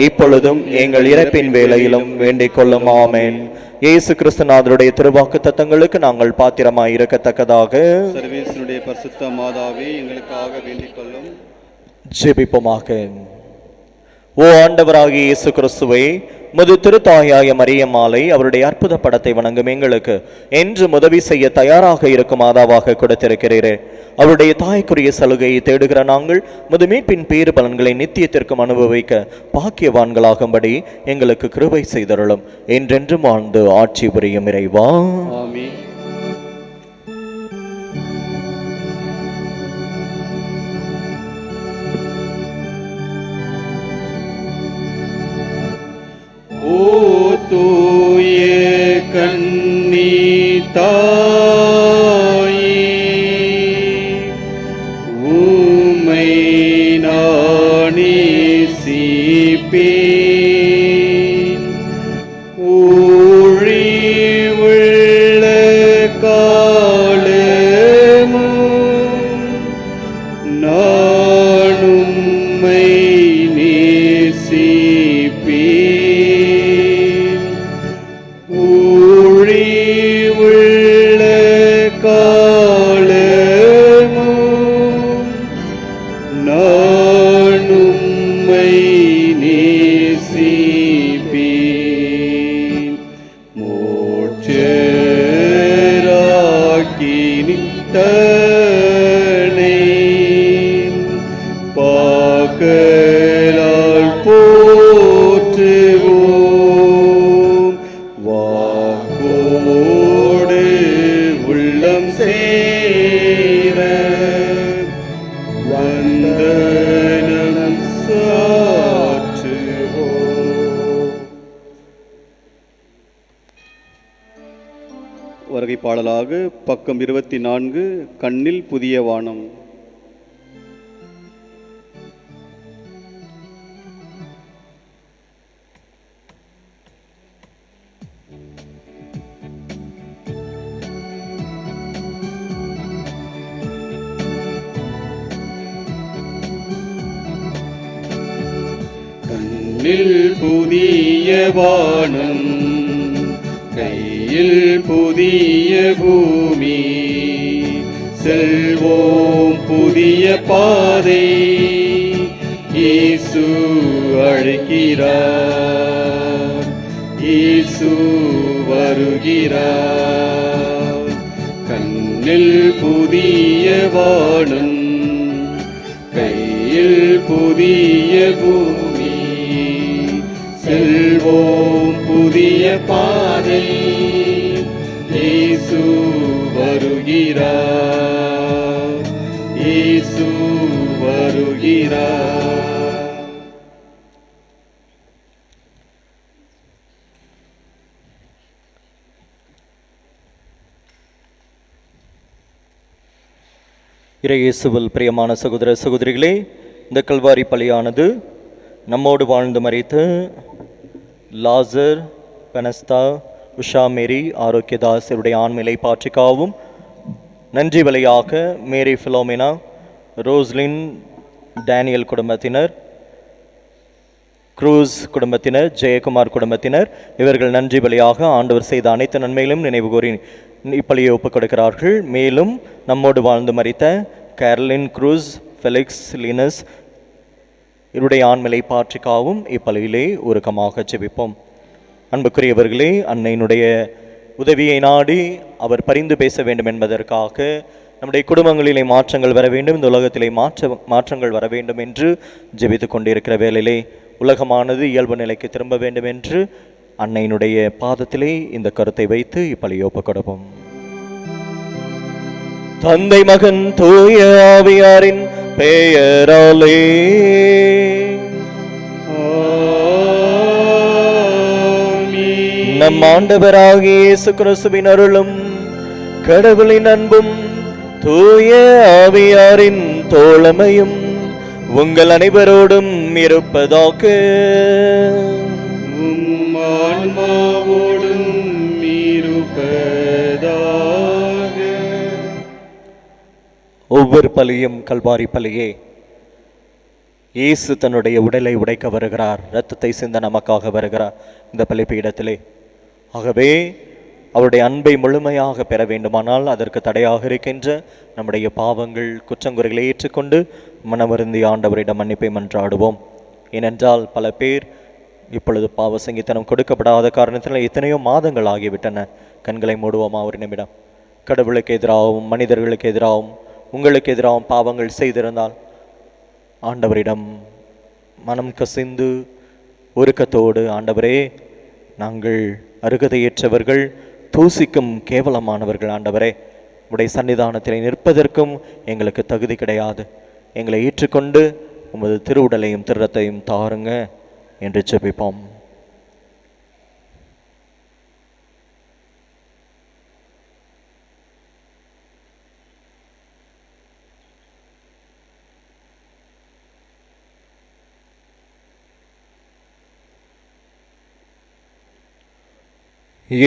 இப்பொழுதும் எங்கள் இறப்பின் வேளையிலும் வேண்டிக் கொள்ளும். ஆமென். இயேசு கிறிஸ்துநாதருடைய திருவாக்கு தத்தங்களுக்கு நாங்கள் பாத்திரமாய் இருக்கத்தக்கதாக சர்வேசனுடைய பரிசுத்த மாதாவே எங்களுக்காக வேண்டிக் கொள்ளும். ஜெபிப்போமாக. ஓ ஆண்டவராகிய இயேசு கிறிஸ்துவே, முது திருத்தாயாய மரியம்மாளை அவருடைய அற்புத படத்தை வணங்கும் எங்களுக்கு என்று உதவி செய்ய தயாராக இருக்கும் மாதாவாக கொடுத்திருக்கிறீரே. அவருடைய தாய்க்குரிய சலுகையை தேடுகிற நாங்கள் முது மீட்பின் பேறு பலன்களை நித்தியத்திற்கும் அனுபவிக்க பாக்கியவான்களாகும்படி எங்களுக்கு கிருபை செய்தருளும். என்றென்றும் வாழ்ந்து ஆட்சி புரியும் இறைவா. ஆமென். ஓ தூய கன்னி தாயே, உம்மை நான் நேசிப்பேன். ஊழிவுள்ள காலமும் நான் உம்மை நேசிப்பேன். ஊழிவுள்ள காலமும் நான் உம்மை நேசிப்பேன். மோட்சராக்கினித்தனை பாக்கலால் போற்றுவோம். வாக்கோடு உள்ளம் சேர வந்தனம் சாற்றுவோம். வருகை பாடலாக பக்கம் 24, கண்ணில் புதிய வானம். கண்ணில் புதிய வானம், கையில் புதிய பூமி, செல்வோம் புதிய பாதை. இயேசு அழைக்கிறார், இயேசு வருகிறார். கண்ணில் புதிய வானம், கையில் புதிய பூமி, செல்வோம் புதிய பாதை. இயேசு வருகிறார், இயேசு வருகிறார். இறையேசுவில் பிரியமான சகோதர சகோதரிகளே, இந்த கல்வாரி பலியானது நம்மோடு வாழ்ந்து மரித்த லாசர், பெனஸ்தா, உஷா மேரி, ஆரோக்கியதாஸ் இவருடைய ஆண்மையை பாற்றிக்காவும், நன்றி வலையாக மேரி ஃபிலோமினா, ரோஸ்லின், டேனியல் குடும்பத்தினர், க்ரூஸ் குடும்பத்தினர், ஜெயக்குமார் குடும்பத்தினர் இவர்கள் நன்றி பலியாக ஆண்டவர் செய்த அனைத்து நன்மைகளும் நினைவு கூறி இப்பலியை ஒப்புக் கொடுக்கிறார்கள். மேலும் நம்மோடு வாழ்ந்து மரித்த கேரலின், க்ரூஸ், ஃபெலிக்ஸ், லினஸ் இவருடைய ஆண்மையை பாற்றிக்காவும் இப்பலியிலே உருக்கமாக ஜெபிப்போம். அன்புக்குரியவர்களே, அன்னையினுடைய உதவியை நாடி அவர் பரிந்து பேச வேண்டும் என்பதற்காக நம்முடைய குடும்பங்களிலே மாற்றங்கள் வர வேண்டும், இந்த உலகத்திலே மாற்றங்கள் வர வேண்டும் என்று ஜெபித்துக் கொண்டிருக்கிற வேளையிலே உலகமானது இயல்பு நிலைக்கு திரும்ப வேண்டும் என்று அன்னையினுடைய பாதத்திலே இந்த கருத்தை வைத்து இப்பலி ஒப்புக் கொடுப்போம். தந்தை மகன் தூய ஆவியாரின் பெயராலே நம் ஆண்டவராகிய இயேசு கிறிஸ்துவின் அருளும் கடவுளின் அன்பும் தூய ஆவியாரின் தோழமையும் உங்கள் அனைவரோடும் இருப்பதாக. ஆன்மாவோடும் இருப்பதாக. ஒவ்வொரு பலியும் கல்வாரி பலியே. இயேசு தன்னுடைய உடலை உடைக்க வருகிறார், இரத்தத்தை சிந்த நமக்காக வருகிறார் இந்த பலிபீடத்திலே. ஆகவே அவருடைய அன்பை முழுமையாக பெற வேண்டுமானால் அதற்கு தடையாக இருக்கின்ற நம்முடைய பாவங்கள் குற்றங்குறைகளை ஏற்றுக்கொண்டு மனமருந்தி ஆண்டவரிடம் மன்னிப்பை மன்றாடுவோம். ஏனென்றால் பல பேர் இப்பொழுது பாவ சங்கீதனம் கொடுக்கப்படாத காரணத்தில் எத்தனையோ மாதங்கள் ஆகிவிட்டன. கண்களை மூடுவோமா ஒரு நிமிடம். கடவுளுக்கு எதிராகவும் மனிதர்களுக்கு எதிராகவும் உங்களுக்கு எதிராகவும் பாவங்கள் செய்திருந்தால் ஆண்டவரிடம் மனம் கசிந்து ஒருக்கத்தோடு, ஆண்டவரே, நாங்கள் அருகதையற்றவர்கள், தூசிக்கும் கேவலமானவர்கள், ஆண்டவரே, உடைய சன்னிதானத்தில் நிற்பதற்கும் எங்களுக்கு தகுதி கிடையாது, எங்களை ஏற்றுக்கொண்டு உமது திருவுடலையும் திருரத்தையும் தாருங்க என்று ஜெபிப்போம்.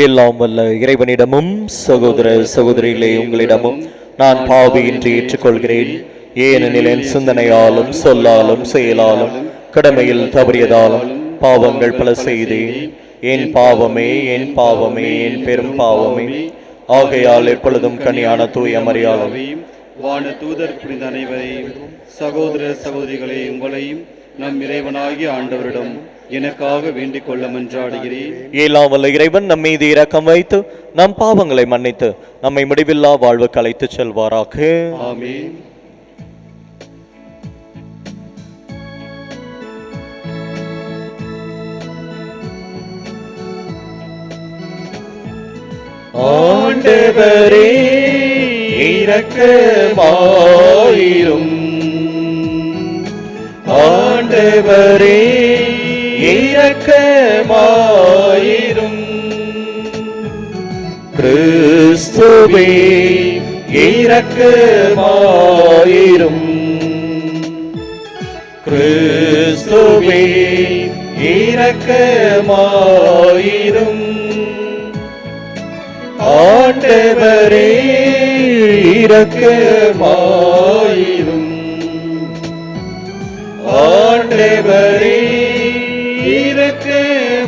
எல்லாம் வல்ல இறைவனிடமும் சகோதர சகோதரிகளே உங்களிடமும் நான் பாவியின்றி ஏற்றுக்கொள்கிறேன். ஏனெனில் என் சிந்தனையாலும் சொல்லாலும் செயலாலும் கடமையில் தவறியதாலும் பாவங்கள் பல செய்தேன். என் பாவமே, என் பாவமே, என் பெரும் பாவமே. ஆகையால் எப்பொழுதும் கனியான தூய மரியாதையும் வான தூதர் புரிந்த அனைவரையும் சகோதர சகோதரிகளை உங்களையும் நம் இறைவனாகிய ஆண்டவரிடம் எனக்காக வேண்டிக் கொள்ள மன்றாடுகிறேன். எல்லாம் வல்ல இறைவன் நம் மீது இரக்கம் வைத்து நம் பாவங்களை மன்னித்து நம்மை முடிவில்லா வாழ்வுக்கு அழைத்துச் செல்வாராக. ஆமென். ஆண்டவரே இரக்கமாயிரும். ஆண்டவரே இரக்கமாயிரும். கிறிஸ்துவே இரக்கமாயிரும். கிறிஸ்துவே இரக்கமாயிரும். ஆண்டவரே இரக்கமாயிரும். ஆண்டவரே இரக்கமாயிரும்.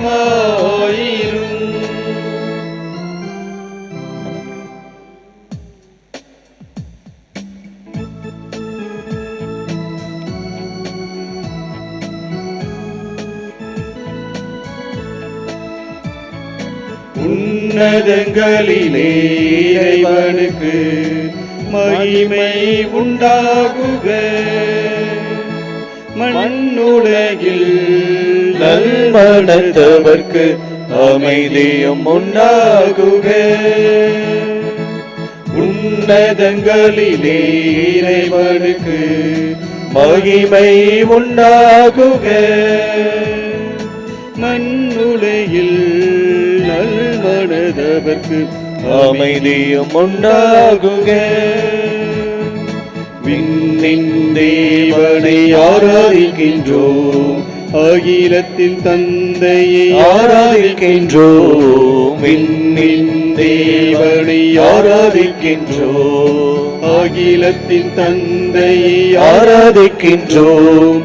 உன்னதங்களிலே இறைவனுக்கு மகிமை உண்டாகுக. மண்ணுலகில் நல்மனத்தவர்க்கு அமைதியும் உண்டாகுக. உன்னதங்களிலே இறைவனுக்கு மகிமை உண்டாகுக. மண்ணுலகில் நல்மனதவர்க்கு அமைதியும் உண்டாகுக. விண்ணின் தேவனை ஆராதிக்கின்றோம், அகிலத்தின் தந்தையை ஆராதிக்கின்றோம். விண்ணின் தேவனை ஆராதிக்கின்றோம். அகிலத்தின் தந்தையை ஆராதிக்கின்றோம்.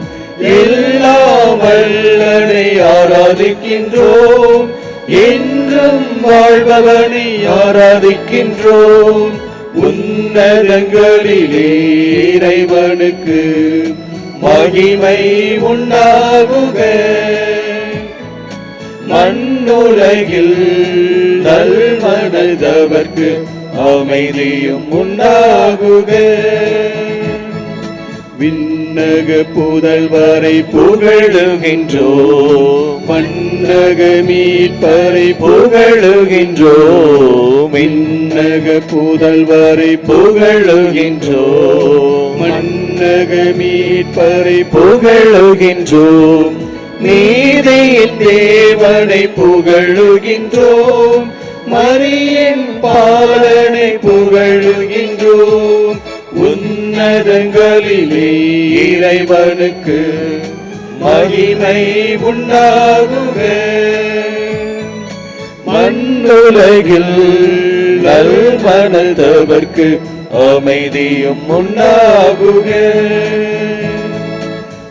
எல்லாம் வல்லனை ஆராதிக்கின்றோம். என்றும் வாழ்பவனை ஆராதிக்கின்றோம். உன்னதங்களிலே இறைவனுக்கு மகிமை உண்டாகுக. மண்ணுலகில் நல்மனதவர்க்கு அமைதியும் உண்டாகுக. விண்ணக புதல்வரை புகழுகின்றோம், மண்ணக மீட்பரை புகழுகின்றோம். விண்ணக புதல்வரை புகழுகின்றோம், மண்ணக மீட்பரை புகழுகின்றோம். நீதியின் தேவனை புகழுகின்றோம், மரியின் பாலனை புகழுகின்றோம். உன்னதங்களிலே இறைவனுக்கு மகிமை உண்டாகுக. மண்ணுலகில் நல்மனதவர்க்கு அமைதியும் உண்டாகுக.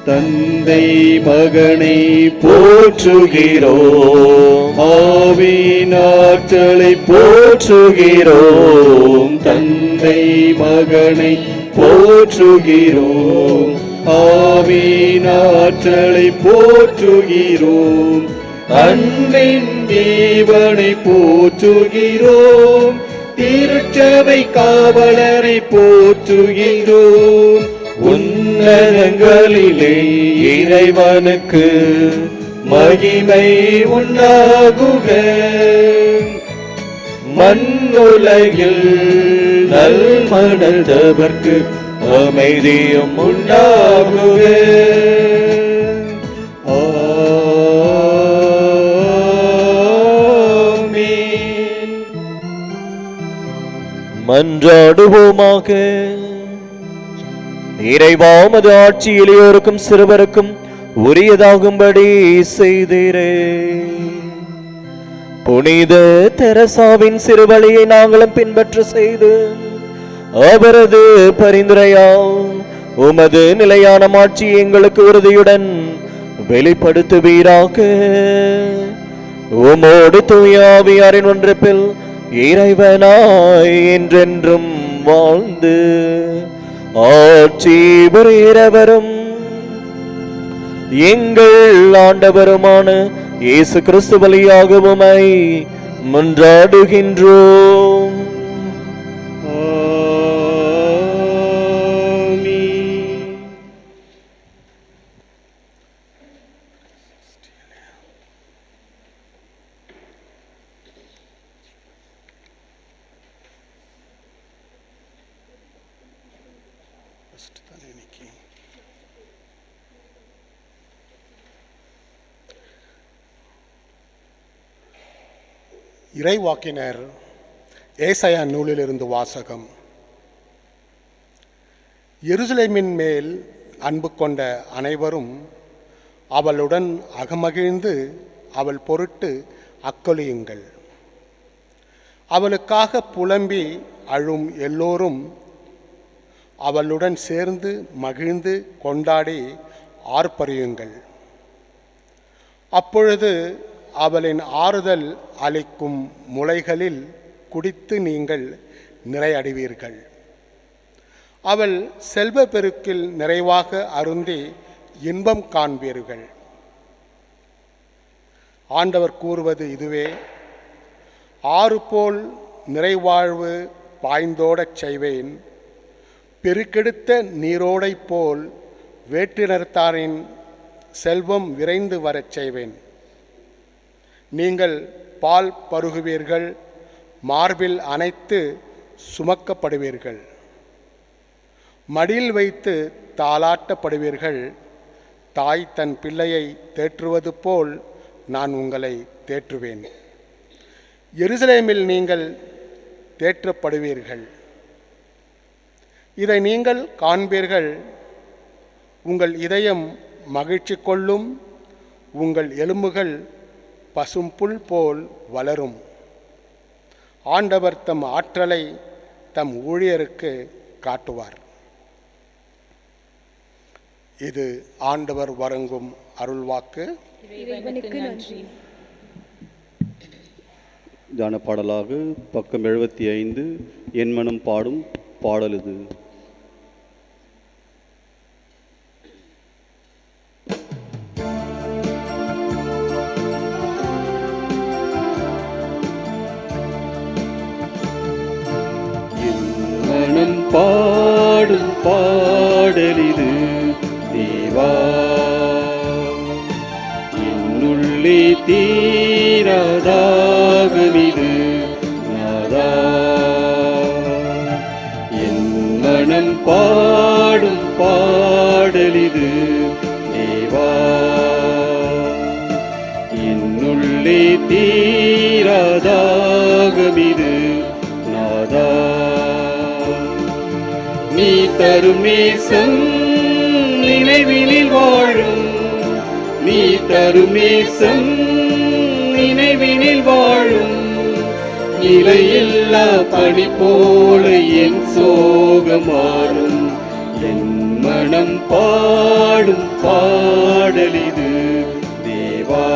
தந்தை மகனை போற்றுகிறோம், ஆவியின் ஆற்றலை போற்றுகிறோம். தந்தை மகனை போற்றுகிறோம், ஆவியின் ஆற்றலை போற்றுகிறோம். அன்பின் தேவனை போற்றுகிறோம், திருச்சபை காவலரை போற்றுகிறோம். உன்னதங்களிலே இறைவனுக்கு மகிமை உண்டாகுக. மண்ணுலகில் நல்மனதவர்க்கு அமைதியும் உண்டாகுக. ஆமென். மன்றாடுவோமாக. இறைவா, உமது ஆட்சி எளியோருக்கும் சிறுவருக்கும் உரியதாகும்படி செய்தீரே. புனித தெரசாவின் சிறுவழியை நாங்களும் பின்பற்ற செய்து அவரது பரிந்துரையால் உமது நிலையான ஆட்சி எங்களுக்கு உறுதியுடன் வெளிப்படுத்துவீராக. உமோடு தூய ஆவியாரின் ஒன்றிப்பில் இறைவனாய் என்றென்றும் வாழ்ந்து ஆட்சி புரிகிறவரும் எங்கள் ஆண்டவருமான இயேசு கிறிஸ்து வழியாக உம்மை மன்றாடுகின்றோம். ஆமென். இறைவாக்கினர் ஏசாயா நூலிலிருந்து வாசகம். எருசலேமின் மேல் அன்பு கொண்ட அனைவரும் அவளுடன் அகமகிழ்ந்து அவள் பொருட்டு அக்கொலியுங்கள். அவளுக்காக புலம்பி அழும் எல்லோரும் அவளுடன் சேர்ந்து மகிழ்ந்து கொண்டாடி ஆர்ப்பரியுங்கள். அப்பொழுது அவளின் ஆறுதல் அளிக்கும் முளைகளில் குடித்து நீங்கள் நிறையடைவீர்கள். அவள் செல்வ பெருக்கில் நிறைவாக அருந்தி இன்பம் காண்பீர்கள். ஆண்டவர் கூறுவது இதுவே: ஆறு போல் நிறைவாழ்வு பாய்ந்தோடச் செய்வேன், பெருக்கெடுத்த நீரோடை போல் வேற்றினத்தாரின் செல்வம் விரைந்து வரச் செய்வேன். நீங்கள் பால் பருகுவீர்கள், மார்பில் அணைத்து சுமக்கப்படுவீர்கள், மடியில் வைத்து தாலாட்டப்படுவீர்கள். தாய் தன் பிள்ளையை தேற்றுவது போல் நான் உங்களை தேற்றுவேன். எருசலேமில் நீங்கள் தேற்றப்படுவீர்கள். இதை நீங்கள் காண்பீர்கள். உங்கள் இதயம் மகிழ்ச்சி கொள்ளும், உங்கள் எலும்புகள் பசும்புல் போல் வளரும். ஆண்டவர் தம் ஆற்றலை தம் ஊழியருக்கு காட்டுவார். இது ஆண்டவர் வழங்கும் அருள்வாக்கு. இறைவனுக்கு நன்றி. தியான பாடலாக பக்கம் 75 என் மனம் பாடும் பாடல் இது. பாடலிது தேவா. என்னுள்ளே தீராதாகமிது நாதா. என் மனம் பாடும் பாடலிது தேவா. என்னுள்ளே தீராதாகமிது நாதா. நீ தரும் நேசம் நினைவினில் வாழும். நீ தரும் நேசம் நினைவினில் வாழும். நிலையில்லா பனி போல என் சோகமாறும். என் மனம் பாடும் பாடலிது தேவா.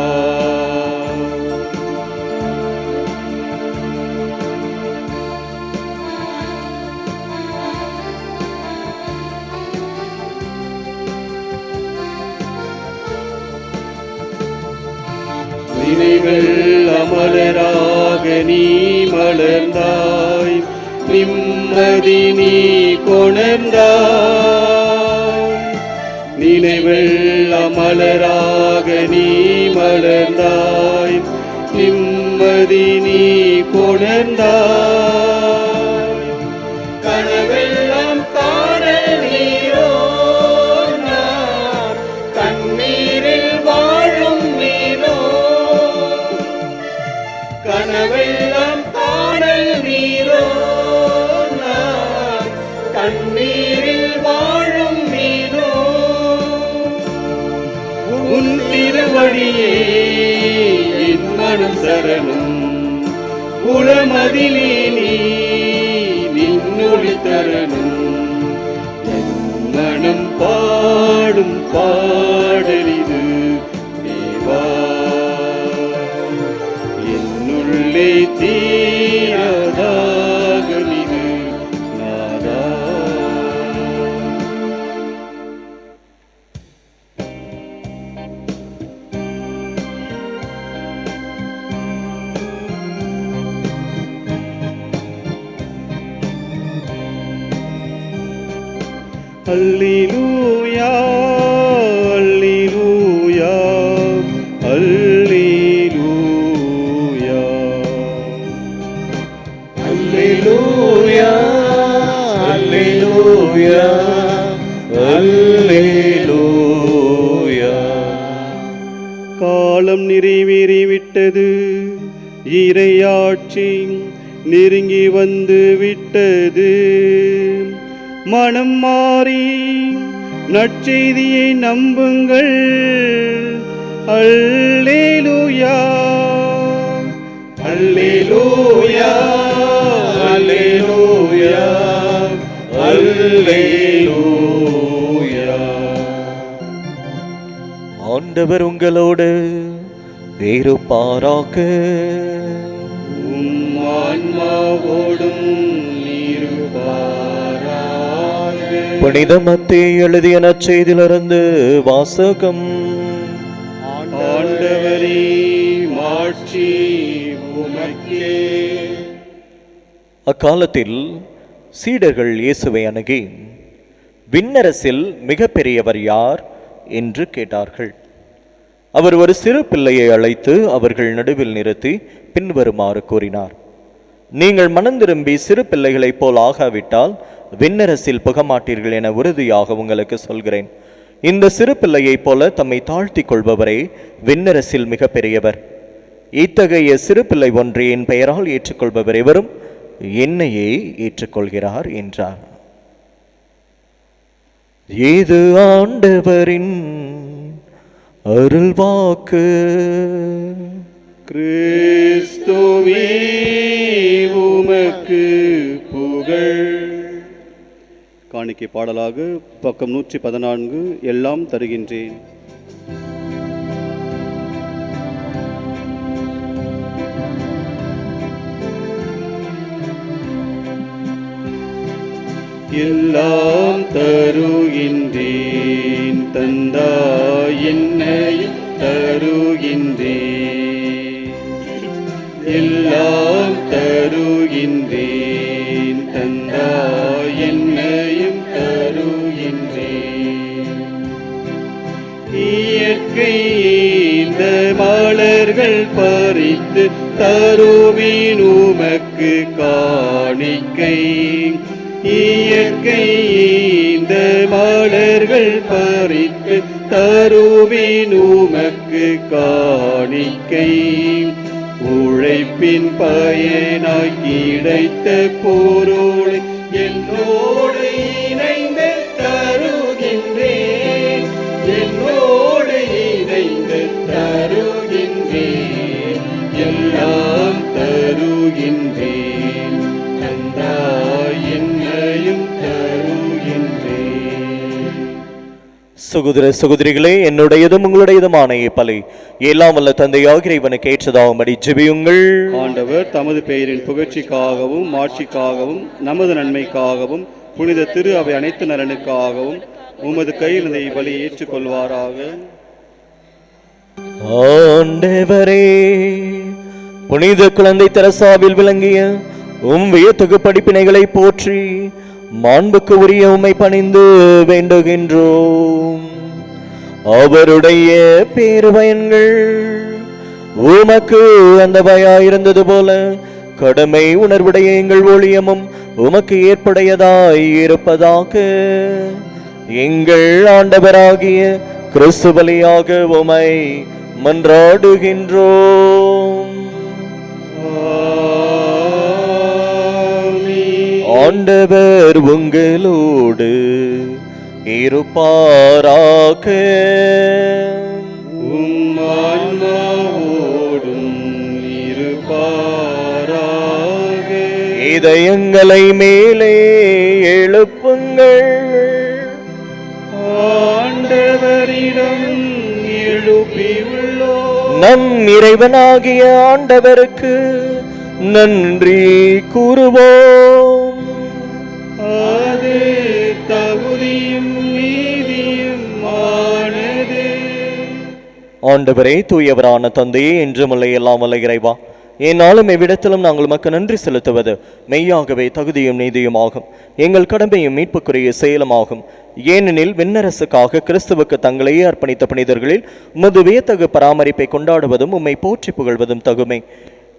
நினைவில் அமலராக நீ மலர்ந்தாய். நிம்மதி நீ கொணர்ந்தாய். நினைவில் அமலராக நீ மலர்ந்தாய். நிம்மதி நீ கொணர்ந்தாய். கனவெல்லாம் காணல் நீரோ நான். கண்ணீரில் வாழும் நீரோ. கனவெல்லாம் காணல் நீரோ நான். கண்ணீரில் வாழும் நீரோ. உன் திருவடியே என் மனம் சரணம். குலமதிலே நீ நின்னொளி தரணும். என் மனம் பாடும் பாடலிது தேவா. என்னுள்ளே தீராதாகமிது நாதா. அல்லேலூயா அல்லேலூயா அல்லேலூயா. அல்லேலூயா அல்லேலூயா அல்லேலூயா. காலம் நிறைவேறிவிட்டது. இறையாட்சி நெருங்கி வந்து விட்டது. மனம் மாறி நற்செய்தியை நம்புங்கள். அல்லேலூயா அல்லேலூயா அல்லேலூயா அல்லேலூயா. ஆண்டவர் உங்களோடு இருப்பாராக. உம் ஆன்மாவோடும் இருப்பாராக. புனித மத்தேயு எழுதிய நற்செய்தியிலிருந்து வாசகம். ஆண்டவரே மாட்சி உமக்கே. அக்காலத்தில் சீடர்கள் இயேசுவை அணுகி, விண்ணரசில் மிக பெரியவர் யார் என்று கேட்டார்கள். அவர் ஒரு சிறு பிள்ளையை அழைத்து அவர்கள் நடுவில் நிறுத்தி பின்வருமாறு கூறினார். நீங்கள் மனம் திரும்பி சிறு பிள்ளைகளைப் போல் ஆகாவிட்டால் விண்ணரசில் புகமாட்டீர்கள் என உறுதியாக உங்களுக்கு சொல்கிறேன். இந்த சிறு பிள்ளையைப் போல தம்மை தாழ்த்திக் கொள்பவரே விண்ணரசில் மிக பெரியவர். இத்தகைய சிறு பிள்ளை ஒன்றை என் பெயரால் ஏற்றுக்கொள்பவர் எவரும் என்னையே ஏற்றுக்கொள்கிறார் என்றார். இது ஆண்டவரின் அருள்வாக்கு. கிறிஸ்துவே உமக்கு புகழ். காணிக்கை பாடலாக பக்கம் 114 எல்லாம் தருகின்றேன். எல்லாம் தருகின்றேன் தந்தாய் என்னையும் தருகின்றேன். எல்லாம் தருகின்றேன் தந்தாய் என்னையும் தரு பறித்து தருவின் உமக்கு காணிக்கை. இயற்கை இந்த மலர்கள் பறித்து தருவின் உமக்கு காணிக்கை. உழைப்பின் பயனாய் கிடைத்த பொருளை என்னோடு இணைந்து தருகின்றேன், என்னோடு இணைந்து தருகின்றேன், எல்லாம் தருகின்றேன், தந்தாய் என்னையும் தருகின்றேன். சகோதர சகோதரிகளே, என்னுடையதும் உங்களுடையதுமான பலி எல்லாம் வல்ல தந்தையாக இறைவனுக்கு ஏற்றதாகும்படி ஜெபியுங்கள். ஆண்டவர் தமது பெயரின் புகழ்ச்சிக்காகவும் மாட்சிக்காகவும் நமது நன்மைக்காகவும் புனித திரு அவை அனைத்து நலனுக்காகவும் உமது கையில் இந்த பலி ஏற்றுக்கொள்வாராக. ஆண்டவரே, புனித குழந்தை தெரசாவில் விளங்கிய வியத்தகு படிப்பினைகளை போற்றி மாண்புக்கு உரிய உம்மை பணிந்து வேண்டுகின்றோம். அவருடைய பேருபயன்கள் உமக்கு அந்த பயாயிருந்தது போல கடமை உணர்வுடைய எங்கள் ஊழியமும் உமக்கு ஏற்புடையதாய் இருப்பதாக எங்கள் ஆண்டவராகிய கிறிஸ்து பலியாக உம்மை மன்றாடுகின்றோம். ஆண்டவர் உங்களோடு இருப்பாராக. உம் ஆன்மாவோடும் இருப்பாராக. இதயங்களை மேலே எழுப்புங்கள். ஆண்டவரிடம் எழுப்பியுள்ளோம். நம் இறைவனாகிய ஆண்டவருக்கு நன்றி கூறுவோம். அது தகுதியும் நீதியும் ஆனது. ஆண்டவரே, தூயவரான தந்தையே, என்றுமுள்ள எல்லாம் வல்ல இறைவா, என்னாலும் எவ்விடத்திலும் நாங்கள் உமக்கு நன்றி செலுத்துவது மெய்யாகவே தகுதியும் நீதியுமாகும், எங்கள் கடமையும் மீட்புக்குரிய செயலுமாகும். ஏனெனில் விண்ணரசுக்காக கிறிஸ்துவுக்கு தங்களையே அர்ப்பணித்த புனிதர்களில் உமது வியத்தகு பராமரிப்பை கொண்டாடுவதும் உம்மை போற்றி புகழ்வதும் தகுமே.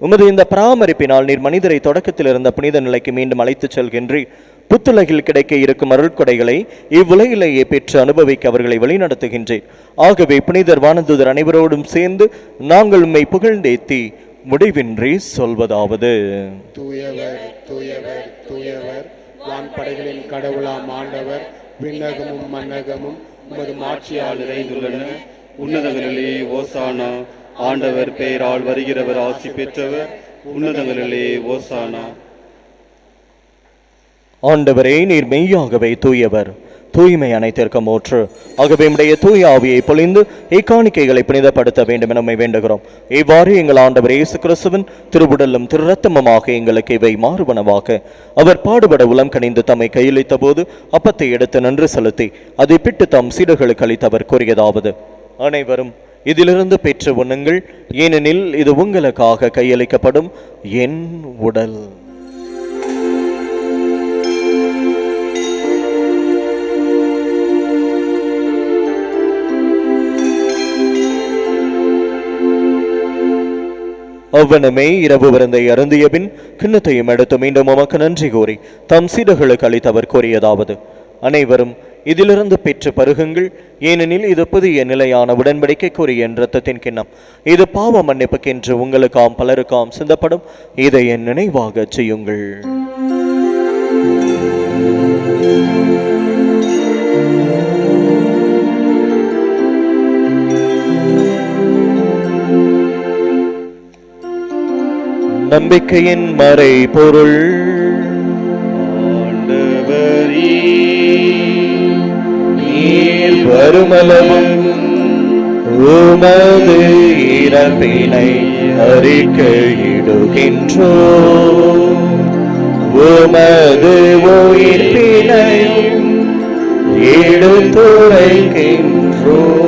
உமது இந்த பராமரிப்பினால் நீர் மனிதரை தொடக்கத்தில் இருந்த புனித நிலைக்கு மீண்டும் அழைத்துச் செல்கின்றீர். புத்துலகில் கிடைக்க இருக்கும் அருட்கொடைகளை இவ்வுலகிலேயே பெற்று அனுபவிக்க அவர்களை வழிநடத்துகின்றேன். ஆகவே புனிதர் வானதூதர் அனைவரோடும் சேர்ந்து நாங்கள் உம்மை புகழ்ந்தேத்தி முடிவின்றி சொல்வதாவது: தூயவர் தூயவர் தூயவர், வான்படைகளின் கடவுளாம் ஆண்டவர், விண்ணகமும் மன்னகமும் உமது மாட்சியால் நிறைந்துள்ளன. உன்னதங்களிலே ஓசானா. ஆண்டவர் பெயரால் வருகிறவர் ஆசி பெற்றவர். உன்னதங்களிலே ஓசானா. ஆண்டவரே, நீர் மெய்யாகவே தூயவர், தூய்மை அனைத்திற்கும் ஊற்று. ஆகவே உம்முடைய தூய ஆவியை பொழிந்து இக்காணிக்கைகளை புனிதப்படுத்த வேண்டும் என நம்மை வேண்டுகிறோம். இவ்வாறு எங்கள் ஆண்டவர் இயேசு கிறிஸ்துவின் திருவுடலும் திரு இரத்தமுமாக எங்களுக்கு இவை மாறுபனவாக. அவர் பாடுபட உளம் கனிந்து தம்மை கையளித்த போது அப்பத்தை எடுத்து நன்றி செலுத்தி அதை பிட்டு தம் சீடர்களுக்கு அளித்தவர் கூறியதாவது: அனைவரும் இதிலிருந்து பெற்று உண்ணுங்கள், ஏனெனில் இது உங்களுக்காக கையளிக்கப்படும் என் உடல். அவ்வனமே இரவு விருந்தை அருந்திய பின் கிண்ணத்தையும் எடுத்து மீண்டும் உமக்கு நன்றி கூறி தம் சீடர்களுக்கு அளித்தவர் கூறியதாவது: அனைவரும் இதிலிருந்து பெற்று பருகுங்கள், ஏனெனில் இது புதிய நிலையான உடன்படிக்கைக்குரிய என் இரத்தத்தின் கிண்ணம். இது பாவ மன்னிப்புக்கென்று உங்களுக்காம் பலருக்காம் சிந்தப்படும். இதை என் நினைவாக செய்யுங்கள். நம்பிக்கையின் மறை பொருள். ஆண்டவரே, நீர் வருமளவும் உமது இறப்பினை அறிக்கையிடுகின்றோம், உமது உயிர்ப்பினையும் எடுத்துரைக்கின்றோம்.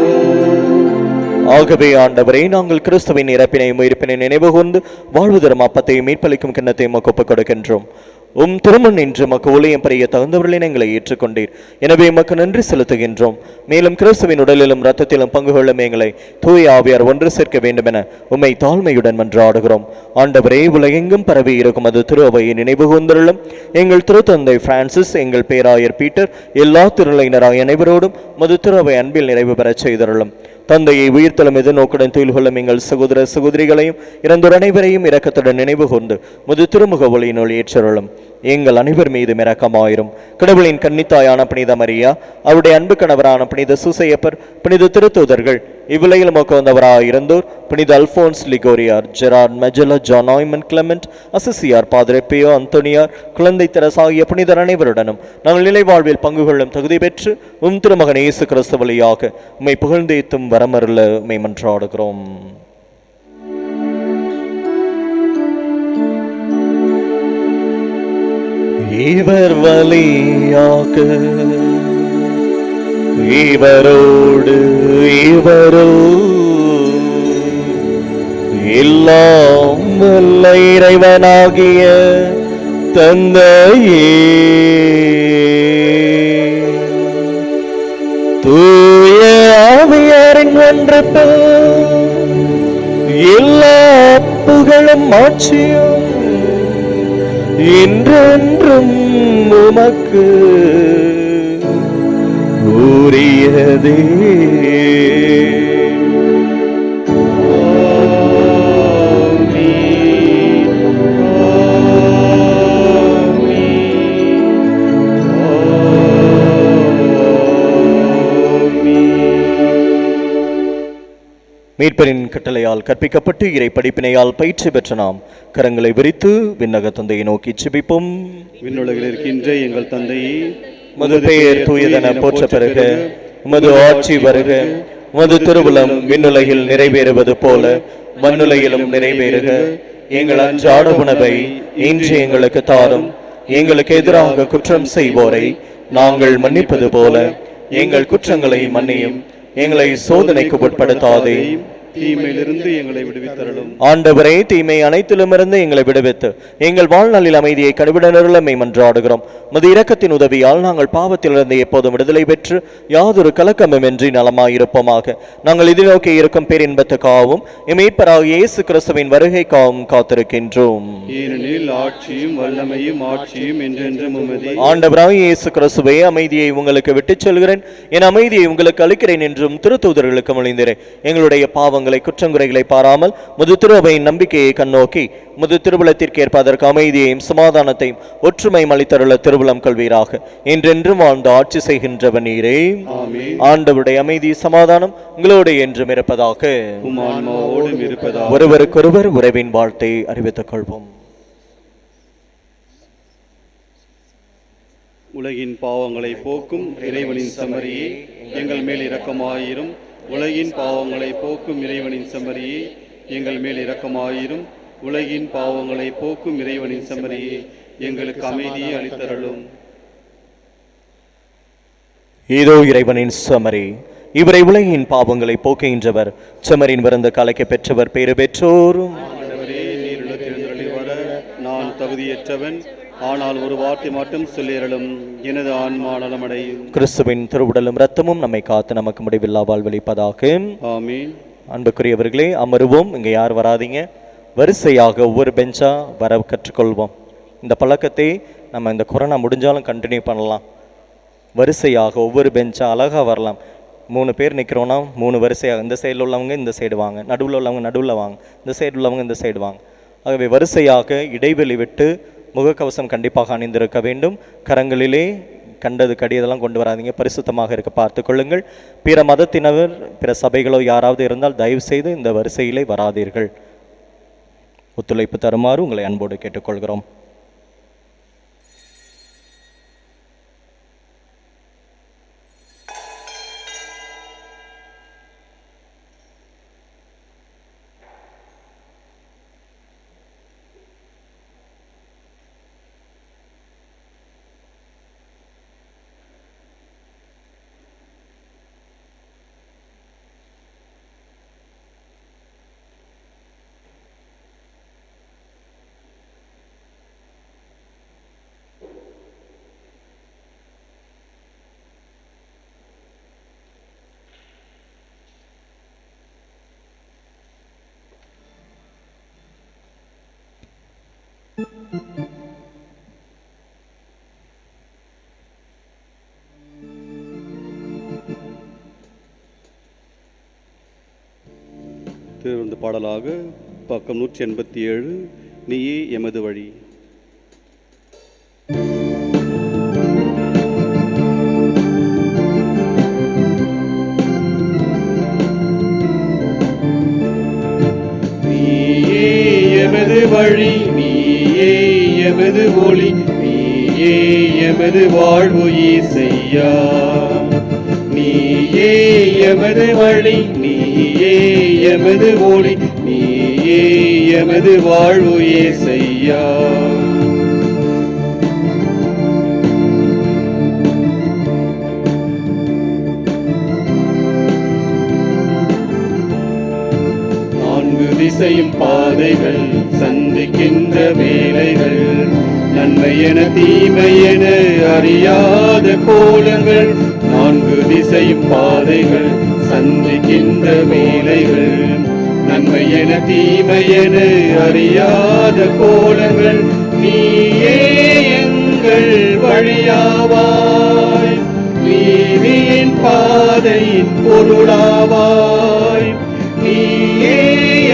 ஆகவே ஆண்டவரே, நாங்கள் கிறிஸ்துவின் இறப்பினையும் உயிர்ப்பினை நினைவு கொண்டு வாழ்வு தரும் அப்பத்தையும் மீட்பளிக்கும் கிண்ணத்தையும் ஒப்புக் கொடுக்கின்றோம். திருமண் என்று மக்கு ஊழியம் பெரிய தகுந்தவர்களின் எங்களை ஏற்றுக்கொண்டீர். எனவே மக்கு நன்றி செலுத்துகின்றோம். மேலும் கிறிஸ்துவின் உடலிலும் இரத்தத்திலும் பங்கு கொள்ளும் எங்களை தூய ஆவியார் ஒன்று சேர்க்க வேண்டும் என உம்மை தாழ்மையுடன் மன்றாடுகிறோம். ஆண்டவரே, உலகெங்கும் பரவி இருக்கும் அது திரு அவையை நினைவு கூர்ந்தருளும். எங்கள் திருத்தந்தை பிரான்சிஸ், எங்கள் பேராயர் பீட்டர், எல்லா திருநிலையினராக அனைவரோடும் மது திரு அவை அன்பில் நிறைவு பெறச் செய்தருளும். தந்தையை உயிர்த்தலும் எதிர்நோக்குடன் துயில் கொள்ளும் எங்கள் சகோதர சகோதரிகளையும் இறந்தோர் அனைவரையும் இரக்கத்துடன் நினைவு கூர்ந்து முது திருமுக ஒளியினுள் ஏற்றருளும். எங்கள் அனைவர் மீது இரக்கமாயிரும். கடவுளின் கன்னித்தாயான புனித மரியா, அவருடைய அன்பு கணவரான புனித சூசையப்பர், புனித திருத்தூதர்கள், இவ்வுலகில் மோக்கவந்தவராயிருந்தோர் புனித அல்போன்ஸ் லிகோரியார், Gerard Majella, John Newman, Clement, அசிசியார், பாதிரி பியோ, அந்தோனியார், குழந்தை தெரசா ஆகிய புனிதர் அனைவருடனும் நாங்கள் நிலை வாழ்வில் பங்கு கொள்ளும் தகுதி பெற்று திருமகன் இயேசு கிறிஸ்து வழியாக உம்மை புகழ்ந்தேத்தும் வரமருள உம்மை மன்றாடுகிறோம். இவர் வழியாக இவரோடு இவரோ எல்லாம் வல்ல இறைவனாகிய தந்தையே, தூய ஆவியாரின் ஒன்றிப்பு எல்லா புகழும் ஆட்சியும் என்றென்றும் உமக்கு உரியதே. மீட்பரின் கட்டளையால் கற்பிக்கப்பட்டு இறை படிப்பினையால் பயிற்சி பெற்ற நாம் கரங்களை விரித்து விண்ணக தந்தையை நோக்கி செபிப்போம். விண்ணுலகில் இருக்கின்ற எங்கள் தந்தையே, உமது பெயர் தூயதென போற்ற பெறுக, உமது ஆட்சி வருக, உமது திருவுளம் விண்ணுலகில் நிறைவேறுவது போல மண்ணுலகிலும் நிறைவேறுக. எங்கள் அன்றாட உணவை இன்று எங்களுக்கு தாரும். எங்களுக்கு எதிராக குற்றம் செய்வோரை நாங்கள் மன்னிப்பது போல எங்கள் குற்றங்களை மன்னியும். எங்களை சோதனைக்கு உட்படுத்தாதே, தீமையிலிருந்து எங்களை விடுவித்தருளும். ஆண்டவரே, தீமை அனைத்திலுமிருந்து எங்களை விடுவித்து எங்கள் வாழ்நாளில் அமைதியை கடுவிடனருளமை மன்றாடுகிறோம். மது இரக்கத்தின் உதவியால் நாங்கள் பாவத்திலிருந்து எப்போதும் விடுதலை பெற்று யாதொரு கலக்கமின்றி நலமாயிருப்போமாக. நாங்கள் எதிர்நோக்கி இருக்கும் பேரின்பத்துக்காகவும் இமைப்பராக இயேசு கிறிஸ்துவின் வருகைக்காகவும் காத்திருக்கின்றோம். ஏனெனில் ஆட்சியும் வல்லமையும் ஆட்சியும் என்றென்றும் உமதே. ஆண்டவராக இயேசு கிறிஸ்துவே, அமைதியை உங்களுக்கு விட்டுச் செல்கிறேன், என் அமைதியை உங்களுக்கு அளிக்கிறேன் என்றும் திருத்தூதர்களுக்கு மொழிந்தேன். எங்களுடைய பாவங்களை குற்றங்குறைகளை பாராமல் முது திருவையின் நம்பிக்கையை கண்ணோக்கி முது திருவுளத்திற்கு ஏற்ப அதற்கு அமைதியையும் சமாதானத்தையும் ஒற்றுமையும் அளித்தருள திருவுளம் கொள்வீராக. என்றென்றும் வாழ்ந்து ஆட்சி செய்கின்றவன் நீரே. ஆண்டவருடைய அமைதி சமாதானம் உங்களோடு என்றும் இருப்பதாக. ஒருவருக்கொருவர் உறவின் வாழ்த்தை அறிவித்துக் கொள்வோம். உலகின் பாவங்களை போக்கும் இறைவனின் செம்மறியே, எங்கள் மேல் இரக்கமாயிரும். உலகின் பாவங்களை போக்கும் இறைவனின் செம்மறியே, எங்கள் மேல் இரக்கமாயிரும். உலகின் பாவங்களை போக்கும் இறைவனின் செம்மறியே, எங்களுக்கு அமைதியை அளித்தருளும். இதோ இறைவனின் செம்மறி, இவரை உலகின் பாவங்களை போக்குகின்றவர். செம்மறின் விருந்து கலைக்க பெற்றவர் பேறு பெற்றோரும். வர நான் தகுதியற்றவன், ஆனால் ஒரு வார்த்தை மட்டும் சொல்லியருளும், எனது ஆன்மா நலமடையும். கிறிஸ்துவின் திருவுடலும் இரத்தமும் நம்மை காத்து நமக்கு முடிவில்லா வாழ்வளிப்பதாக. ஆமீன். அன்புக்குரியவர்களே, அமருவோம். இங்கே யார் வராதிங்க, வரிசையாக ஒவ்வொரு பெஞ்சா வர கற்றுக்கொள்வோம். இந்த பழக்கத்தை நம்ம இந்த கொரோனா முடிஞ்சாலும் கண்டினியூ பண்ணலாம். வரிசையாக ஒவ்வொரு பெஞ்சா அழகாக வரலாம். 3 பேர் நிற்கிறோன்னா 3 வரிசையாக, இந்த சைடில் உள்ளவங்க இந்த சைடு வாங்க, நடுவில் உள்ளவங்க நடுவில் வாங்க, இந்த சைடு உள்ளவங்க இந்த சைடு வாங்க. ஆகவே வரிசையாக இடைவெளி விட்டு முகக்கவசம் கண்டிப்பாக அணிந்திருக்க வேண்டும். கரங்களிலே கண்டது கடியதெல்லாம் கொண்டு வராதிங்க. பரிசுத்தமாக இருக்க பார்த்து கொள்ளுங்கள். பிற மதத்தினர், பிற சபைகளோ யாராவது இருந்தால் தயவு செய்து இந்த வரிசையிலே வராதீர்கள். ஒத்துழைப்பு தருமாறு உங்களை அன்போடு கேட்டுக்கொள்கிறோம். திருந்த பாடலாக பக்கம் 187, நீயே எமது வழி. நீயே எமது வழி, நீயே எமது ஒளி, நீயே எமது வாழ்வு இயேசையா. நீயே எமது வழி, நீயே எமது ஒளி, நீயே எமது வாழ்வு இயேசையா. நான்கு திசையும் பாதைகள், சந்திக்கின்ற வேலைகள், நன்மை என தீமை என அறியாத கோலங்கள். நான்கு திசையும் பாதைகள், சந்திக்கின்ற வேலைகள், நன்மை என தீமை என அறியாத கோலங்கள். நீயே எங்கள் வழியாவாய், நீதியின் பாதையின் பொருளாவாய். நீயே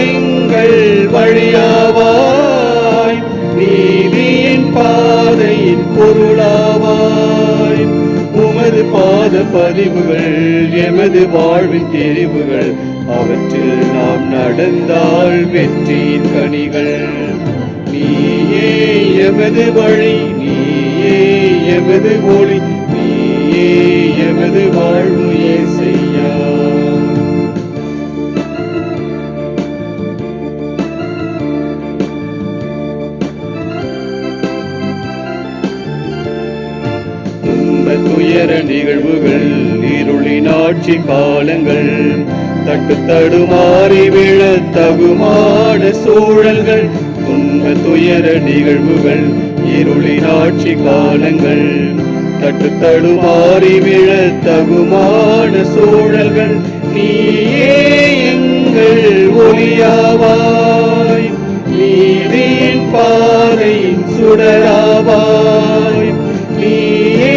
எங்கள் வழியாவாய், நீதியின் பாதையின் பொருளாவாய். உமது பாத பதிவுகள் எமது வாழ்வின் தெரிவுகள், அவற்றில் நாம் நடந்தால் வெற்றியின் கனிகள். நீயே எமது வழி, நீயே எமது ஒளி, நீயே எமது வாழ்வு இயேசையா. துயர நிகழ்வுகள், இருளின் ஆட்சி காலங்கள், தட்டு தடுமாறி விழ தகுமான சூழல்கள். துன்ப துயர நிகழ்வுகள், இருளின் ஆட்சி காலங்கள், தட்டு தடுமாறி விழ தகுமான சூழல்கள். நீயே எங்கள் ஒளியாவாய், நீதியின் பாதையின் சுடராவாய். நீயே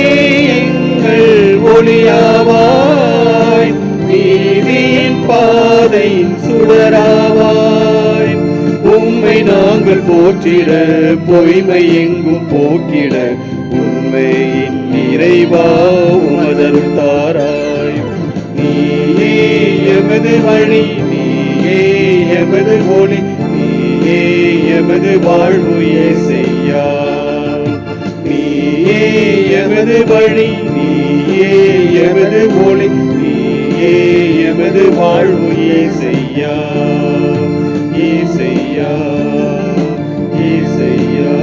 எங்கள் ஒளியாவாய், நீதியின் பாதையின் சுடராவாய். உம்மை நாங்கள் போற்றிட, பொய்மை எங்கும் போக்கிட, உண்மையின் நிறைவா உமதருள் தாராய். நீயே எமது வழி, நீயே எமது ஒளி, நீயே எமது வாழ்வு இயேசையா. நீயே எமது வழி, நீயே எமது ஒளி, நீயே எமது வாழ்வு இயேசையா. இயேசையா, இயேசையா.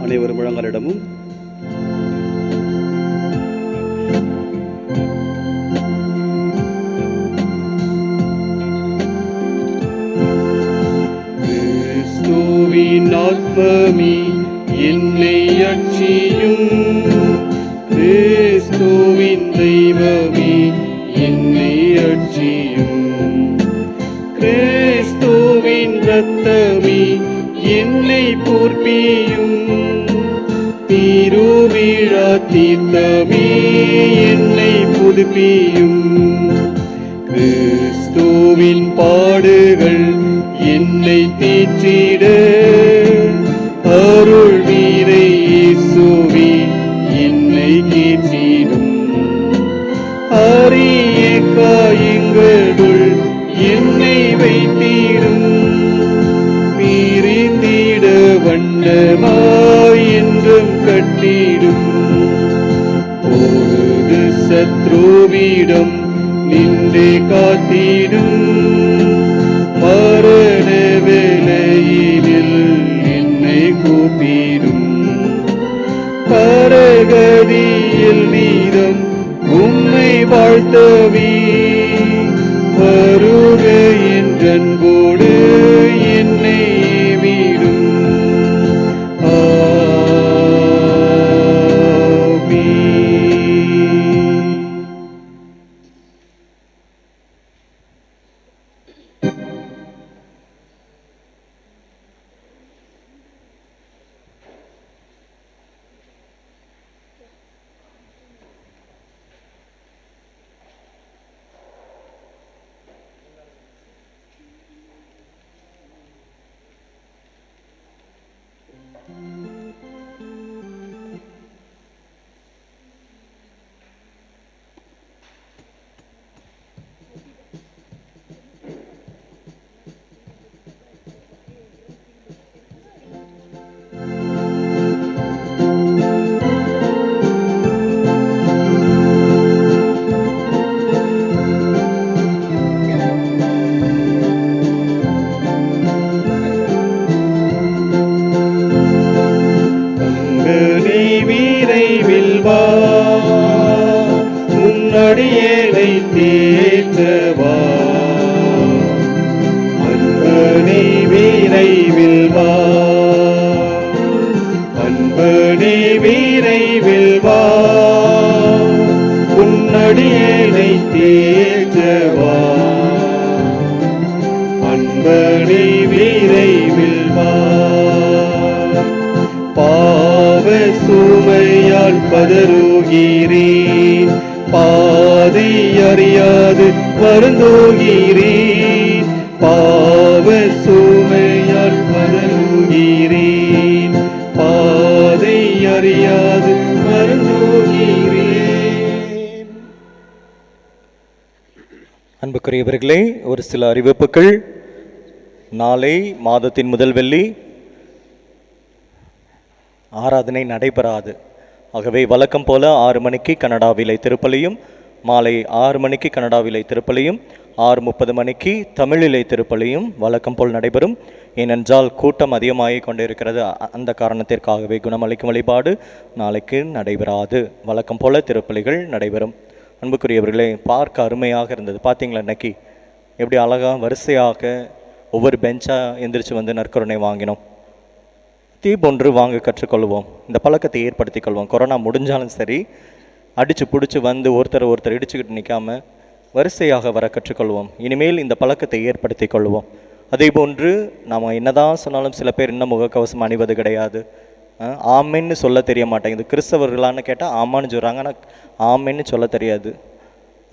அனைவரும் முழங்கலிடமும் ஆத்மமே என்னை அட்சியும், கிறிஸ்துவின் தெய்வமே என்னை அட்சியும். கிறிஸ்துவின் இரத்தமே என்னை பொற்பியும், திருவிழா தீர்த்தமே என்னை புதுப்பியும். கிறிஸ்துவின் பாடுகள் என்னை தீற்றிட, அருள் நீரை இயேசுவே என்னை கேற்றிடும். அரிய காயங்களுள் என்னை வைத்திடும், பிரிந்திட வண்ணமாய் என்றும் கட்டிடும். பொழுது சத்ருவிடம் நின்றே காத்திடும், மரண வேளையினில் என்னை கூப்பிடும். பரகதியில் நீதம் உம்மை வாழ்த்தவே, வருக என்றன்போடு என்னை வீடும். பதறுகிறேன். பாதை அறியாது வருந்தோகிறேன். பாவ சுமையால் பதறுகிறேன். பாதை அறியாது வருந்தோகிறேன். அன்புக்குரியவர்களே, ஒரு சில அறிவிப்புகள். நாளை மாதத்தின் முதல் வெள்ளி ஆராதனை நடைபெறாது. ஆகவே வழக்கம் போல 6 மணிக்கு கனடாவிலை திருப்பலியும், மாலை 6 மணிக்கு கனடாவிலை திருப்பலியும், 6:30 மணிக்கு தமிழிலை திருப்பலியும் வழக்கம் போல் நடைபெறும். ஏனென்றால் கூட்டம் அதிகமாகிக் கொண்டிருக்கிறது. அந்த காரணத்திற்காகவே குணமளிக்கும் வழிபாடு நாளைக்கு நடைபெறாது. வழக்கம் போல திருப்பலிகள் நடைபெறும். அன்புக்குரியவர்களே, பார்க்க அருமையாக இருந்தது. பார்த்தீங்களா, இன்னைக்கு எப்படி அழகாக வரிசையாக ஒவ்வொரு பெஞ்சாக எந்திரிச்சு வந்து நற்கருணை வாங்கினோம். தீபொன்று வாங்க கற்றுக்கொள்வோம். இந்த பழக்கத்தை ஏற்படுத்தி கொள்வோம். கொரோனா முடிஞ்சாலும் சரி, அடித்து பிடிச்சி வந்து ஒருத்தர் இடிச்சுக்கிட்டு நிற்காமல் வரிசையாக வர கற்றுக்கொள்வோம். இனிமேல் இந்த பழக்கத்தை ஏற்படுத்தி கொள்வோம். அதே போன்று நாம் என்னதான் சொன்னாலும் சில பேர் இன்னும் முகக்கவசம் அணிவது கிடையாது. ஆமென்னு சொல்ல தெரிய மாட்டேங்குது. கிறிஸ்தவர்களான்னு கேட்டால் ஆமான்னு சொல்கிறாங்க, ஆனால் ஆமென்னு சொல்ல தெரியாது.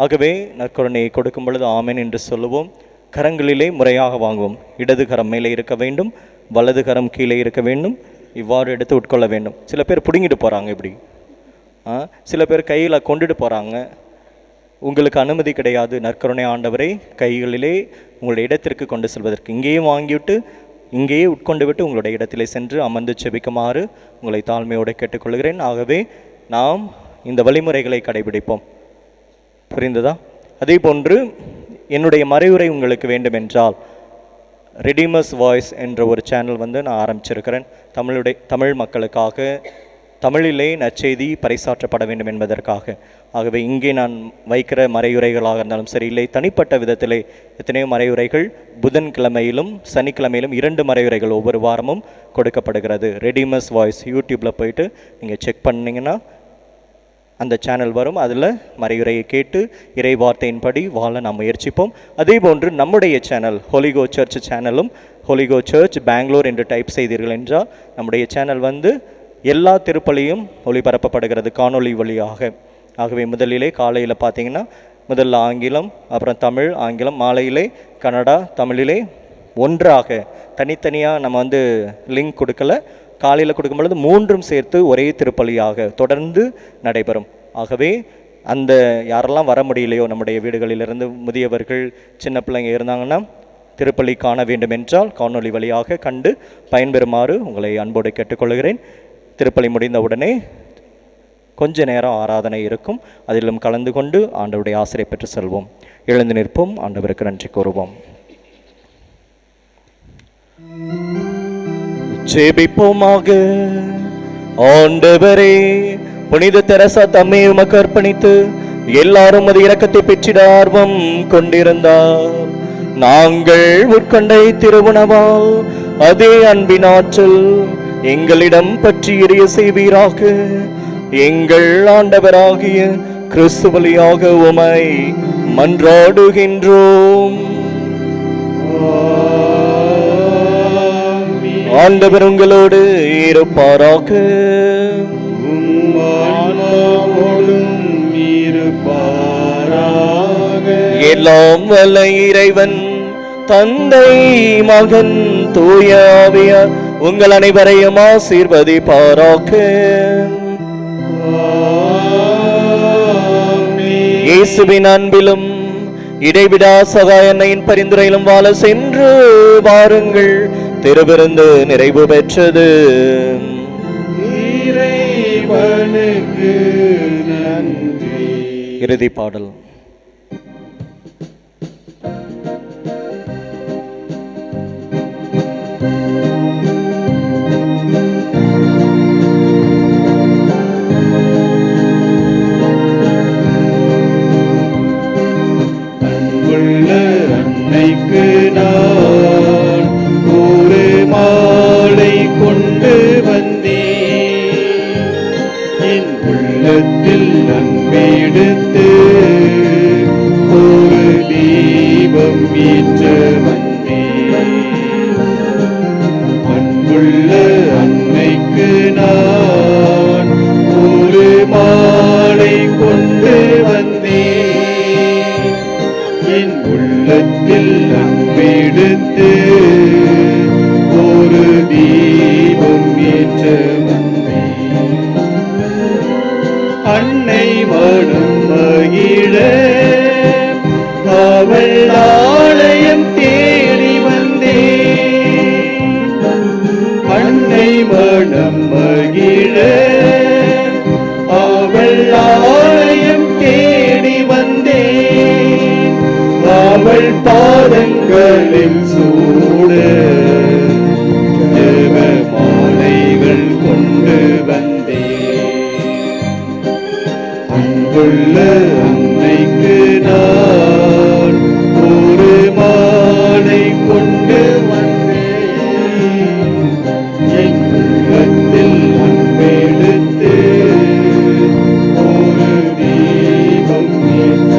ஆகவே நற்கருணையை கொடுக்கும் பொழுது ஆமென் என்று சொல்லுவோம். கரங்களிலே முறையாக வாங்குவோம். இடது கரம் மேலே இருக்க வேண்டும், வலது கரம் கீழே இருக்க வேண்டும். இவ்வாறு எடுத்து உட்கொள்ள வேண்டும். சில பேர் பிடுங்கிட்டு போகிறாங்க இப்படி, சில பேர் கையில் கொண்டுட்டு போகிறாங்க. உங்களுக்கு அனுமதி கிடையாது. நற்கருணை ஆண்டவரை கைகளிலே உங்களுடைய இடத்திற்கு கொண்டு செல்வதற்கு இங்கேயே வாங்கிவிட்டு இங்கேயே உட்கொண்டு விட்டு உங்களுடைய இடத்திலே சென்று அமர்ந்து செபிக்குமாறு உங்களை தாழ்மையோடு கேட்டுக்கொள்கிறேன். ஆகவே நாம் இந்த வழிமுறைகளை கடைபிடிப்போம். புரிந்ததா? அதே போன்று என்னுடைய மறைவுரை உங்களுக்கு வேண்டுமென்றால் ரெடீமர்ஸ் வாய்ஸ் என்ற ஒரு சேனல் நான் ஆரம்பிச்சிருக்கிறேன். தமிழ் மக்களுக்காக தமிழிலே நற்செய்தி பறைசாற்றப்பட வேண்டும் என்பதற்காக. ஆகவே இங்கே நான் வைக்கிற மறையுரைகளாக இருந்தாலும் சரி, இல்லை தனிப்பட்ட விதத்திலே எத்தனையோ மறையுரைகள் புதன்கிழமையிலும் சனிக்கிழமையிலும் 2 மறையுரைகள் ஒவ்வொரு வாரமும் கொடுக்கப்படுகிறது. ரெடீமர்ஸ் வாய்ஸ் யூடியூப்பில் போயிட்டு நீங்கள் செக் பண்ணிங்கன்னா அந்த சேனல் வரும். அதில் மறையுரையை கேட்டு இறை வார்த்தையின்படி வாழ நாம் முயற்சிப்போம். அதே போன்று நம்முடைய சேனல் ஹோலிகோ சர்ச் சேனலும், ஹோலிகோ சர்ச் பெங்களூர் என்று டைப் செய்தீர்கள் என்றால் நம்முடைய சேனல் எல்லா திருப்பலியும் ஒளிபரப்பப்படுகிறது காணொளி வழியாக. ஆகவே முதலிலே காலையில் பார்த்தீங்கன்னா முதல்ல ஆங்கிலம், அப்புறம் தமிழ், ஆங்கிலம், மாலையிலே கன்னடா, தமிழிலே ஒன்றாக தனித்தனியாக நம்ம லிங்க் கொடுக்கல. காலையில் கொடுக்கும் பொழுது 3ம் சேர்த்து ஒரே திருப்பலியாக தொடர்ந்து நடைபெறும். ஆகவே அந்த யாரெல்லாம் வர முடியலையோ, நம்முடைய வீடுகளிலிருந்து முதியவர்கள், சின்ன பிள்ளைங்க இருந்தாங்கன்னா திருப்பலி காண வேண்டும் என்றால் காணொளி வழியாக கண்டு பயன்பெறுமாறு உங்களை அன்போடு கேட்டுக்கொள்கிறேன். திருப்பலி முடிந்தவுடனே கொஞ்ச நேரம் ஆராதனை இருக்கும். அதிலும் கலந்து கொண்டு ஆண்டவருடைய ஆசிரியை பெற்று செல்வோம். எழுந்து நிற்போம். ஆண்டவருக்கு நன்றி கூறுவோம். ஜெபிப்போமாக. ஆண்டவரே, புனித தெரசா தம்மை உமக்கு அர்ப்பணித்து எல்லாரும் அது இரக்கத்தை பெற்றிட ஆர்வம் கொண்டிருந்தார். நாங்கள் உட்கொண்ட திருவுணவால் அதே அன்பின் ஆற்றல் எங்களிடம் பற்றி எரிய செய்வீராக. எங்கள் ஆண்டவராகிய கிறிஸ்து வழியாக உமை மன்றாடுகின்றோம். ஆண்டவர் உங்களோடு இருப்பாராக. எல்லாம் வல்ல இறைவன் தந்தை, மகன், தூய ஆவியார் உங்கள் அனைவரையும் ஆசீர்வதிப்பாராக. இயேசுவின் அன்பிலும் இடைவிடா சகாய அன்னையின் பரிந்துரையிலும் வாழ சென்று வாருங்கள். திருவிருந்து நிறைவு பெற்றது. இறைவனுக்கு நன்றி. இறுதி பாடல். அன்னைக்கு நான் ஒரு மாலை கொண்டு வந்தேன். என் உள்ளத்தில் அன்பெடுத்து மனம் மகிழ அவள் ஆலயம் தேடி வந்தேன். அவள் பாதங்களில் சூட ஜெப மாலைகள் கொண்டு வந்தேன். அன்புள்ள அன்னைக்கு நான் ஒரு மாலை கொண்டு வந்தேன். என் உள்ளத்தில் அன்பெடுத்து ஒரு தீபம் ஏற்ற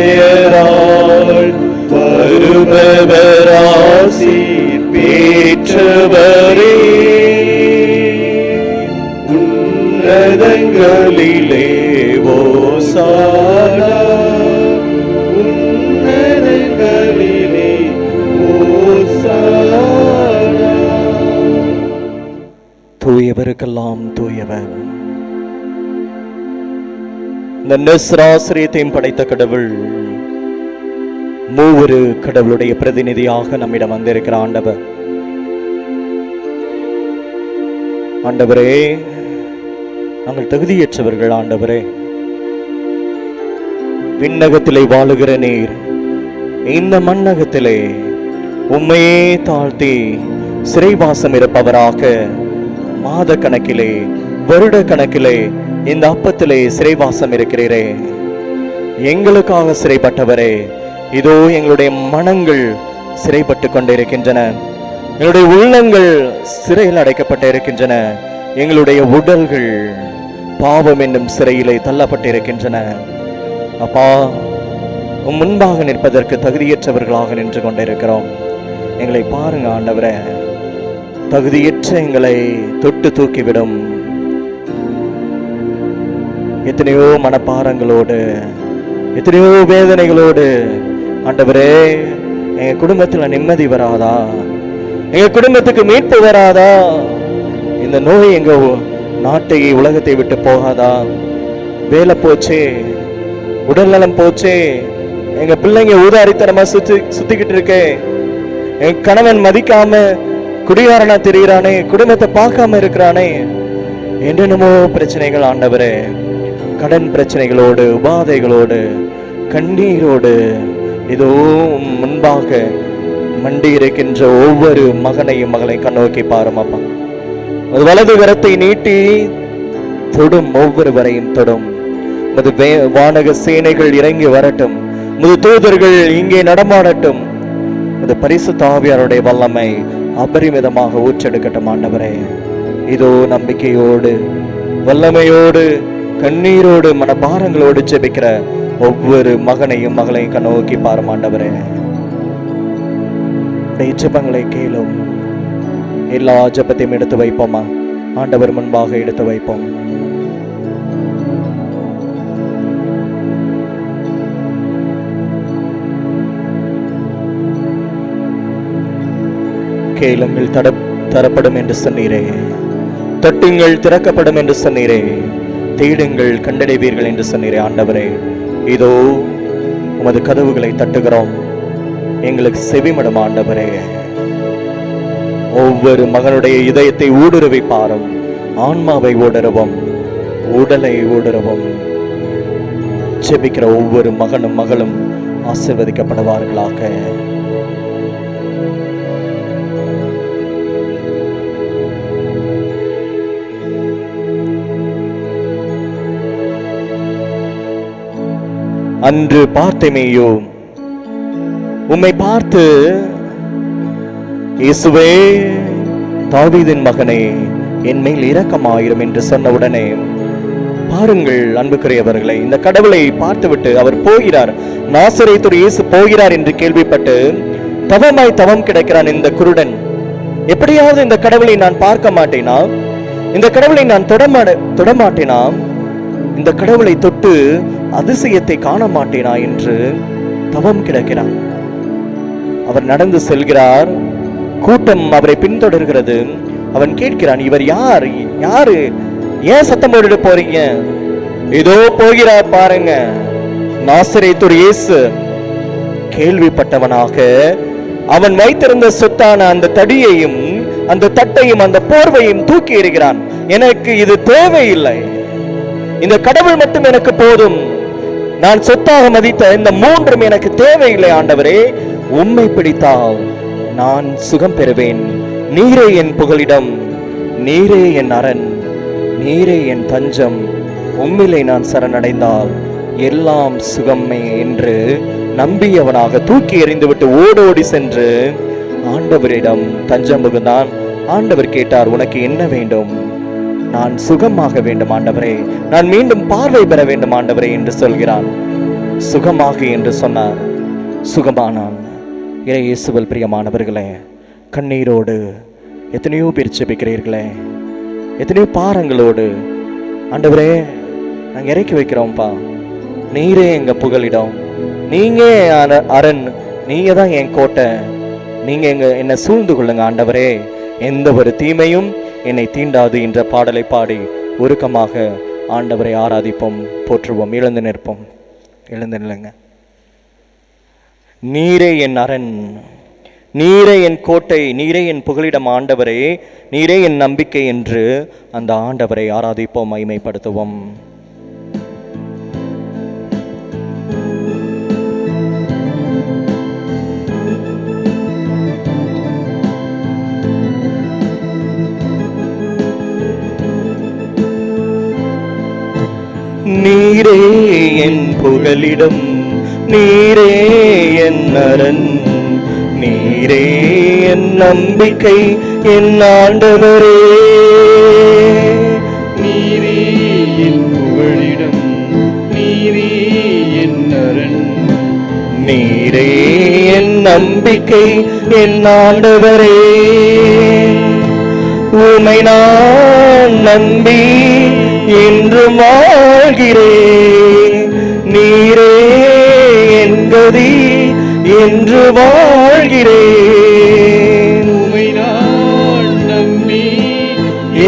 திருப்பேரால் வருபவராசி பெற்றவரே உன்னதங்களிலே ஓசானா உன்னதங்களிலே ஓசானா. தூயவருக்கெல்லாம் தூயவர், இந்த நிஸ்ராசிரியத்தையும் படைத்த கடவுள் மூவரு கடவுளுடைய பிரதிநிதியாக நம்மிடம் வந்திருக்கிற ஆண்டவர். ஆண்டவரே, நாங்கள் தகுதியற்றவர்கள். ஆண்டவரே, விண்ணகத்திலே வாழுகிற நீர் இந்த மண்ணகத்திலே உம்மையே தாழ்த்தி சிறைவாசம் இருப்பவராக மாத கணக்கிலே வருட கணக்கிலே இந்த அப்பத்திலே சிறைவாசம் இருக்கிறீரே. எங்களுக்காக சிறைப்பட்டவரே, இதோ எங்களுடைய மனங்கள் சிறைப்பட்டு கொண்டிருக்கின்றன, எங்களுடைய உள்ளங்கள் சிறையில் அடைக்கப்பட்டு இருக்கின்றன, எங்களுடைய உடல்கள் பாவம் என்னும் சிறையிலே தள்ளப்பட்டிருக்கின்றன. அப்பா, முன்பாக நிற்பதற்கு தகுதியற்றவர்களாக நின்று கொண்டிருக்கிறோம். எங்களை பாருங்க ஆண்டவரே, தகுதியற்ற எங்களை தொட்டு தூக்கிவிடும். எத்தனையோ மனப்பாரங்களோடு, எத்தனையோ வேதனைகளோடு ஆண்டவரே, எங்க குடும்பத்துல நிம்மதி வராதா? எங்க குடும்பத்துக்கு மீட்பு வராதா? இந்த நோய் எங்க நாட்டை உலகத்தை விட்டு போகாதா? வேலை போச்சே, உடல் நலம் போச்சே, எங்க பிள்ளைங்க ஊதாரித்தனமா சுத்திக்கிட்டு இருக்கே, என் கணவன் மதிக்காம குடிகாரனா தெரிகிறானே, குடும்பத்தை பார்க்காம இருக்கிறானே, என்னென்னமோ பிரச்சனைகள் ஆண்டவரே, கடன் பிரச்சனைகளோடு, உபாதைகளோடு, கண்ணீரோடு இதோ முன்பாக மண்டி இருக்கின்ற ஒவ்வொரு மகனையும் மகளை கண்ணோக்கி பாருமாப்பா. வலது கரத்தை நீட்டி தொடும், ஒவ்வொருவரையும் தொடும். வானக சேனைகள் இறங்கி வரட்டும், தூதர்கள் இங்கே நடமாடட்டும். பரிசுத்த ஆவியாருடைய வல்லமை அபரிமிதமாக ஊற்றெடுக்கட்டும் ஆண்டவரே. இதோ நம்பிக்கையோடு, வல்லமையோடு, கண்ணீரோடு, மனபாரங்களோடு ஜெபிக்கிற ஒவ்வொரு மகனையும் மகளையும் கண்ணோக்கி பாரும் ஆண்டவரே. ஜெபங்களை கேளும். எல்லா ஜெபத்தையும் எடுத்து வைப்போமா? ஆண்டவர் முன்பாக எடுத்து வைப்போம். கேளுங்கள் தரப்படும் என்று சொன்னீரே, தட்டுங்கள் திறக்கப்படும் என்று சொன்னீரே, தேடுங்கள் கண்டடைவீர்கள் என்று சொன்னீரே. ஆண்டவரே, இதோ உமது கதவுகளை தட்டுகிறோம், எங்களுக்கு செவிமடும் ஆண்டவரே. ஒவ்வொரு மகனுடைய இதயத்தை ஊடுருவி பாரும், ஆன்மாவை ஊடுருவும், உடலை ஊடுருவும். ஜெபிக்கிற ஒவ்வொரு மகனும் மகளும் ஆசீர்வதிக்கப்படுவார்களாக. அன்று பார்த்தேமேயோ, உம்மை பார்த்து, இயேசுவே தாவீதின் மகனே, என் மேல் இரக்கமாயிரும் என்று சொன்ன உடனே, பாருங்கள் அன்புக்குரியவர்களை, இந்த கடவுளை பார்த்துவிட்டு அவர் போகிறார், நாசரேத்து இயேசு போகிறார் என்று கேள்விப்பட்டு தவமாய் தவம் கிடக்கிறான் இந்த குருடன். எப்படியாவது இந்த கடவுளை நான் பார்க்க மாட்டேனா, இந்த கடவுளை நான் தொடமாட்டேனா, இந்த கடவுளை தொட்டு அதிசயத்தை காண மாட்டேனா என்று தவம் கிடக்கிறான். அவர் நடந்து செல்கிறார், கூட்டம் அவரை பின்தொடர்கிறது. அவன் கேட்கிறான், இவர் யாரு? ஏன் சத்தம் போட்டு போறீங்க? இதோ போகிறார் பாருங்க, நாசரேத்து இயேசு. கேள்விப்பட்டவனாக அவன் வைத்திருந்த சொத்தான அந்த தடியையும் அந்த தட்டையும் அந்த போர்வையும் தூக்கி எறிகிறான். எனக்கு இது தேவையில்லை, இந்த கடவுள் மட்டும் எனக்கு போதும், நான் சொத்தாக மதித்த இந்த மூன்றும் எனக்கு தேவையில்லை. ஆண்டவரே, உம்மை பிடித்தால் நான் சுகம் பெறுவேன். நீரே என் புகலிடம், நீரே என் அரண், நீரே என் தஞ்சம். உம்மிலே நான் சரணடைந்தால் எல்லாம் சுகமே என்று நம்பியவனாக தூக்கி எறிந்துவிட்டு ஓடோடி சென்று ஆண்டவரிடம் தஞ்சம் புகுந்தான். ஆண்டவர் கேட்டார், உனக்கு என்ன வேண்டும்? நான் சுகமாக வேண்டும் ஆண்டவரே, நான் மீண்டும் பார்வை பெற வேண்டும் ஆண்டவரே என்று சொல்கிறான். சுகமாக என்று சொன்னார், சுகமானான். இயேசுவில் பிரியமானவர்களே, கண்ணீரோடு எத்தனையோ பேர் ஜெபிக்கிறீர்களே, எத்தனையோ பாரங்களோடு, ஆண்டவரே நாங்கள் இறக்கி வைக்கிறோம்ப்பா, நீரே எங்க புகலிடம், நீங்க அரண், நீங்க தான் என் கோட்டை, நீங்க என்னை சூழ்ந்து கொள்ளுங்க ஆண்டவரே, எந்த ஒரு தீமையும் என்னை தீண்டாது என்ற பாடலை பாடி உருக்கமாக ஆண்டவரை ஆராதிப்போம், போற்றுவோம். எழுந்து நிற்போம், எழுந்து நில்லுங்க. நீரே என் அரண், நீரே என் கோட்டை, நீரே என் புகலிடம் ஆண்டவரே, நீரே என் நம்பிக்கை என்று அந்த ஆண்டவரை ஆராதிப்போம், மகிமைப்படுத்துவோம். நீரே என் புகலிடம், நீரே என் அரண், நீரே என் நம்பிக்கை, என் ஆண்டவரே. நீரே என் புகழிடம், நீரே என் அரண், நீரே என் நம்பிக்கை, என் ஆண்டவரே. உமை நான் நம்பி என்று வாழ்கிறேன், நீரே என் கதி என்று வாழ்கிறேன். உமை நான் நம்பி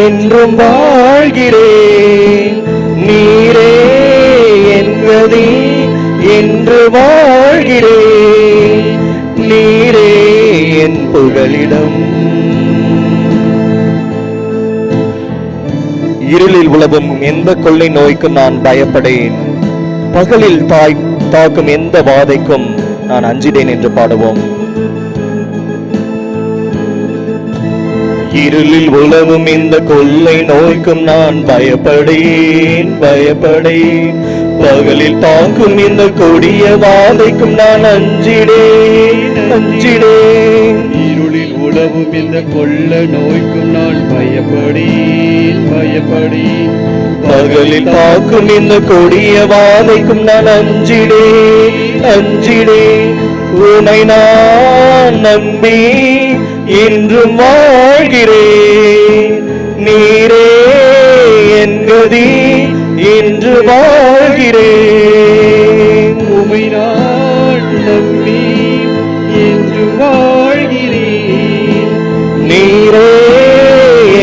என்றும் வாழ்கிறேன், நீரே என் கதி என்று வாழ்கிறேன், நீரே என் புகலிடம். இருளில் உலவும் எந்த கொள்ளை நோய்க்கும் நான் பயப்படேன், பகலில் தாக்கும் எந்த வாதைக்கும் நான் அஞ்சிடேன் என்று பாடுவோம். இருளில் உலவும் இந்த கொள்ளை நோய்க்கும் நான் பயப்படேன், பயப்படேன், பகலில் தாக்கும் இந்த கொடிய வாதைக்கும் நான் அஞ்சிடேன், அஞ்சிடேன். இருளில் உலவும் இந்த கொள்ள நோய்க்கும் நான் பயப்படேன், பயப்படேன், பகலில் தாக்கும் இந்த கொடிய வாதைக்கும் நான் அஞ்சிடேன், அஞ்சிடேன். உனை நான் நம்பி என்றும் வாழ்கிறேன், நீரே என் கதி என்று வாழ்கிறேன். உமை நான் நம்பி என்று வாழ்கிறேன், நீரே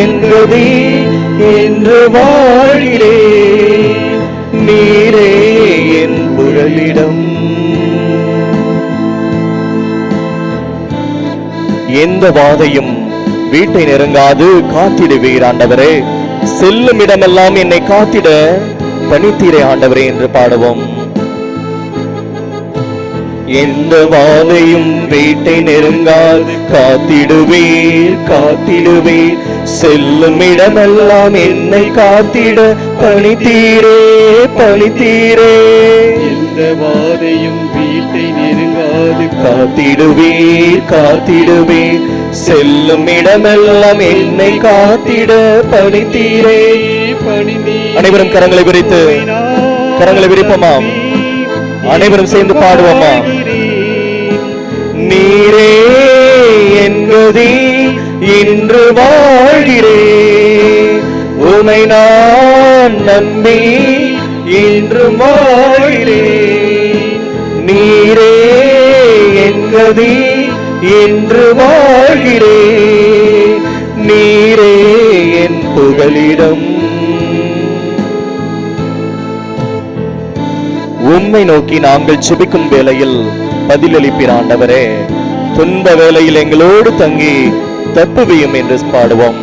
என் கதி என்று வாழ்கிறேன், நீரே என் புகலிடம். எந்த வாதையும் வீட்டை நெருங்காது காத்திடுவீர் ஆண்டவரே, செல்லும் இடமெல்லாம் என்னை காத்திட பணித்தீரே ஆண்டவரே என்று பாடுவோம். எந்த வாதையும் வீட்டை நெருங்காது காத்திடுவீர், காத்திடுவீர், செல்லும் இடமெல்லாம் என்னை காத்திட பணித்தீரே, பணித்தீரே. எந்த வாதையும் வீட்டை நெருங்காது காத்திடுவீர், காத்திடுவீர், செல்லும் இடமெல்லாம் என்னை காத்திட பணித்தீரே, பணிந்தீர். அனைவரும் கரங்களை விரித்து கரங்களை விரிப்போமாம், அனைவரும் சேர்ந்து பாடுவோமா. நீரே என் கதி இன்று வாழ்கிறேன், உமை நான் நம்பி இன்று வாழ்கிறேன், நீரே என் கதி இன்று வாழ்கிறேன், நீரே என் புகலிடம். உம்மை நோக்கி நாங்கள் ஜெபிக்கும் வேளையில் பதிலளிப்பீர் ஆண்டவரே, துன்ப வேளையில் எங்களோடு தங்கி தப்புவியும் என்று பாடுவோம்.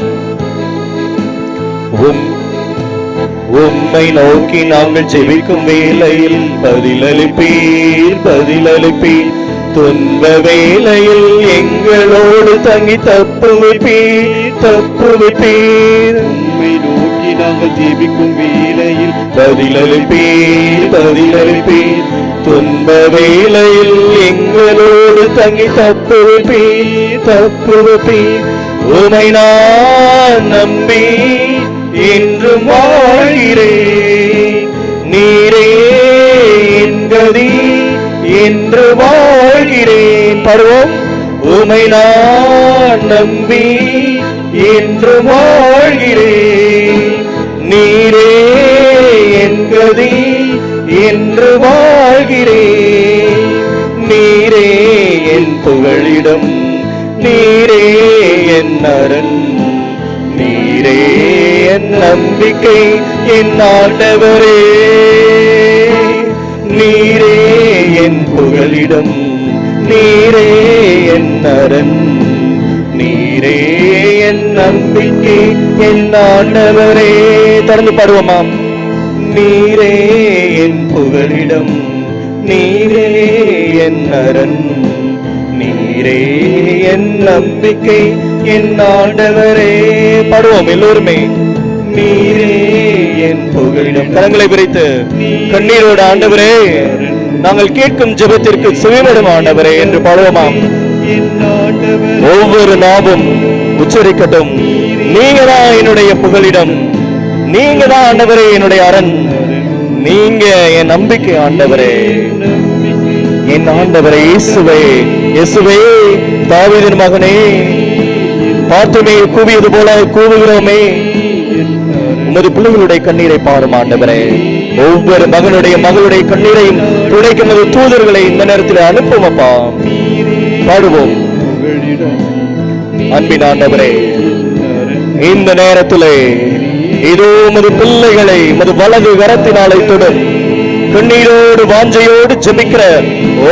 உம்மை நோக்கி நாங்கள் ஜெபிக்கும் வேளையில் பதிலளிப்பீர், பதிலளிப்பீர், துன்ப வேளையில் எங்களோடு தங்கி தப்புவிப்பீர், தப்புவிப்பீர். உம்மை நோக்கி நாங்கள் ஜெபிக்கும் வேளையில் பதிலளிப்பீர், பதிலளிப்பீர், துன்ப வேளையில் எங்களோடு தங்கி தப்புவிப்பீர், தப்புவிப்பீர். உமை நான் நம்பி என்றும் வாழ்கிறேன், நீரே என் கதி என்று வாழ்கிறேன். பாடுவோம். உமை நான் நம்பி என்று வாழ்கிறேன், நீரே என் கதி என்று வாழ்கிறேன், நீரே என் புகழிடம், நீரே என் அரண், நீரே என் நம்பிக்கை, என் ஆண்டவரே. நீரே என் புகலிடம், நீரே என் அரண், நீரே என் நம்பிக்கை, என் ஆண்டவரே. தொடர்ந்து பாடுவோமாம். நீரே என் புகலிடம், நீரே என் அரண், நீரே என் நம்பிக்கை, என் ஆண்டவரே. பாடுவோம் எல்லோருமே. நீரே என் புகழிடம். கரங்களை விரித்து கண்ணீரோடு ஆண்டவரே நாங்கள் கேட்கும் ஜெபத்திற்கு செவிமடும் ஆண்டவரே என்று பாடுவோமாம். ஒவ்வொரு நாவும் உச்சரிக்கட்டும், நீங்க தான் என்னுடைய புகலிடம், நீங்க தான் ஆண்டவரே என்னுடைய அரண், நீங்க என் நம்பிக்கை ஆண்டவரே, என் ஆண்டவரே இயேசுவே. இயேசுவே, தாவீதின் மகனே, பார்த்துமே கூவியது போல கூவுகிறோமே, உமது பிள்ளைகளுடைய கண்ணீரை பாரும் ஆண்டவரே. ஒவ்வொரு மகளுடைய கண்ணீரையும் துடைக்கும் தூதர்களை இந்த நேரத்தில் அனுப்பும் அப்பா. பாடுவோம். அன்பின் ஆண்டவரே, இந்த நேரத்திலே இதோ உமது பிள்ளைகளை உமது வலது கரத்தினாலே தொடும். கண்ணீரோடு வாஞ்சையோடு ஜெபிக்கிற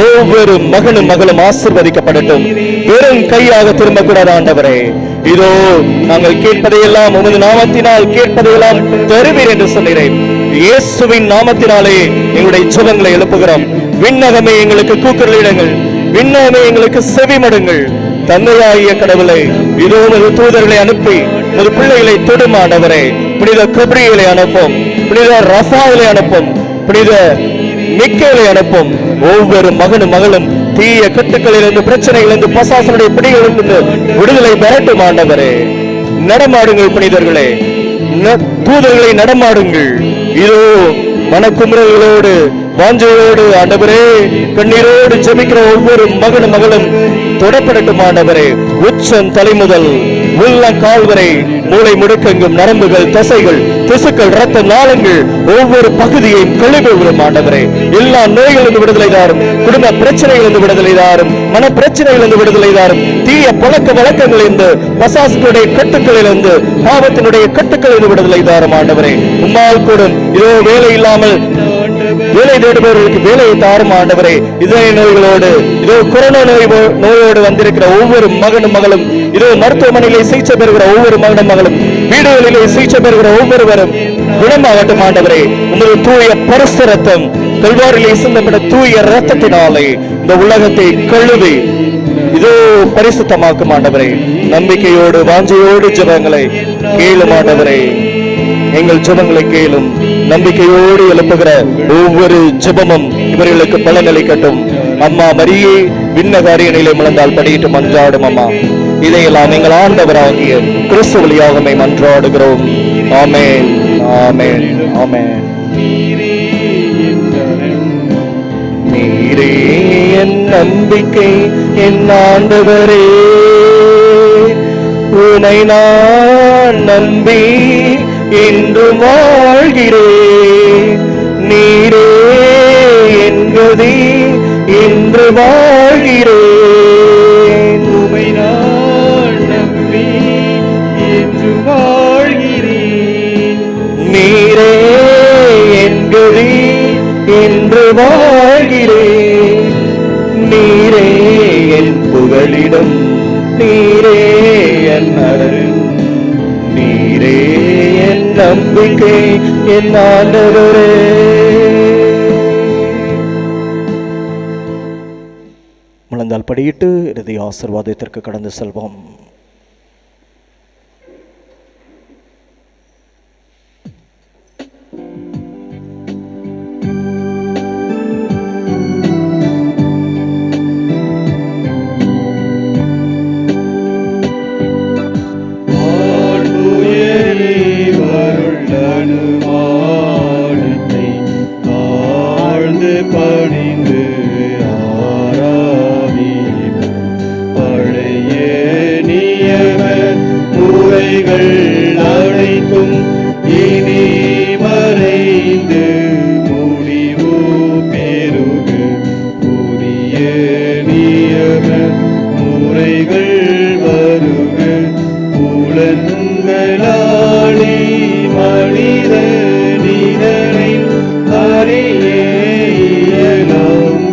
ஒவ்வொரு மகனும் மகளும் ஆசீர்வதிக்கப்படட்டும். வெறும் கையாக திரும்பக்கூடாது ஆண்டவரே. இதோ நாங்கள் கேட்பதையெல்லாம் உமது நாமத்தினால் கேட்பதையெல்லாம் தருவீர் என்று சொன்னீரேன். இயேசுவின் நாமத்தினாலே எங்களுடைய ஜெபங்களை எழுப்புகிறோம். விண்ணகமே எங்களுக்கு கூக்குரலிடுங்கள், விண்ணகமே எங்களுக்கு செவிமடுங்கள். தந்தையாகிய கடவுளை இதோ உமது தூதர்களை அனுப்பி உமது பிள்ளைகளை தொடும் ஆண்டவரே. புனித கப்ரியலை அனுப்பும், புனித ரஃபாயலை அனுப்பும், புனித மிக்கேலை அனுப்பும். ஒவ்வொரு மகனும் மகளும் தீய கட்டுக்களிலிருந்து, பிரச்சனைகளிலிருந்து, பசாசனுடைய பிடிகளிலிருந்து விடுதலை பெறட்டும் ஆண்டவரே. நடமாடுங்கள் புனிதர்களே, தூதர்களை நடமாடுங்கள். இதோ மனக்குமுறல்களோடு வாஞ்சையோடு ஆண்டவரே கண்ணீரோடு ஜெபிக்கிற ஒவ்வொரு மகனும் மகளும் தொடப்படட்டும் ஆண்டவரே. உச்சம் தலை முதல் உள்ள கால் வரை மூளை முடுக்கெங்கும் நரம்புகள், தசைகள், திசுக்கள், ரத்த நாளங்கள் ஒவ்வொரு பகுதியையும் கழுவி விடும் ஆண்டவரே. எல்லா நோய்களிலிருந்து விடுதலை தாரும், குடும்ப பிரச்சனைகளிலிருந்து விடுதலை தாரும், மன பிரச்சனைகளிலிருந்து விடுதலை தாரும், தீய பழக்க வழக்கங்களிலிருந்து, பசாசுடைய கட்டுக்களிலிருந்து, பாவத்தினுடைய கட்டுக்களிலிருந்து விடுதலை தாரும் ஆண்டவரே. உம்மால் கூடும் இதோ வேலை இல்லாமல் வேலை தேடுபவர்களுக்கு வேலையை தாரும் ஆண்டவரே. இதய நோய்களோடு, இதோ கொரோனா நோயோடு வந்திருக்கிற ஒவ்வொரு மகனும் மகளும், இதோ மருத்துவமனையிலே சிகிச்சை பெறுகிற ஒவ்வொரு மகனும் மகளும், வீடுகளிலே சிகிச்சை பெறுகிற ஒவ்வொருவரும் குணமாகட்டும் ஆண்டவரே. உமது தூய பரிசுத்த ரத்தம், கல்வாரிலே சிந்தப்பட்ட தூய ரத்தத்தினாலே இந்த உலகத்தை கழுவி இதோ பரிசுத்தமாக்கும் ஆண்டவரே. நம்பிக்கையோடு வாஞ்சையோடு ஜெபங்களை கேளும் ஆண்டவரே. எங்கள் ஜெபங்களை கேளும். நம்பிக்கையோடு எழுப்புகிற ஒவ்வொரு ஜெபமும் இவர்களுக்கு பலனளிக்கட்டும். அம்மா மரியே, விண்ணகாரிய நிலை முழந்தால் படியிட்டு மன்றாடும் அம்மா. இதையெல்லாம் எங்கள் ஆண்டவராகிய கிறிஸ்து வழியாக மன்றாடுகிறோம். ஆமென், ஆமென், ஆமென். நீரே என் நம்பிக்கை, என் ஆண்டவரே, உன்னை நான் நம்பி என்று வாழ்கிறேன். நீரே என் கதி என்று வாழ்கிறேன். உம்மை நான் நம்பி என்று வாழ்கிறேன். நீரே என் கதி என்று வாழ்கிறேன். நீரே என் புகலிடம், நீரே என் அரண், நீரே என் நம்பிக்கை, என் ஆண்டவரே. முழந்தால் படியிட்டு இறுதி ஆசீர்வாதத்திற்கு கடந்து செல்வோம். பணிந்து ஆராதிப்போம். பழைய நியம முறைகள் அனைத்தும் இனி மறைந்து முடிவு பெறுக. புதிய நியம முறைகள் வருக. புலன்களாலே மனித நிதனை அறிய இயலும்.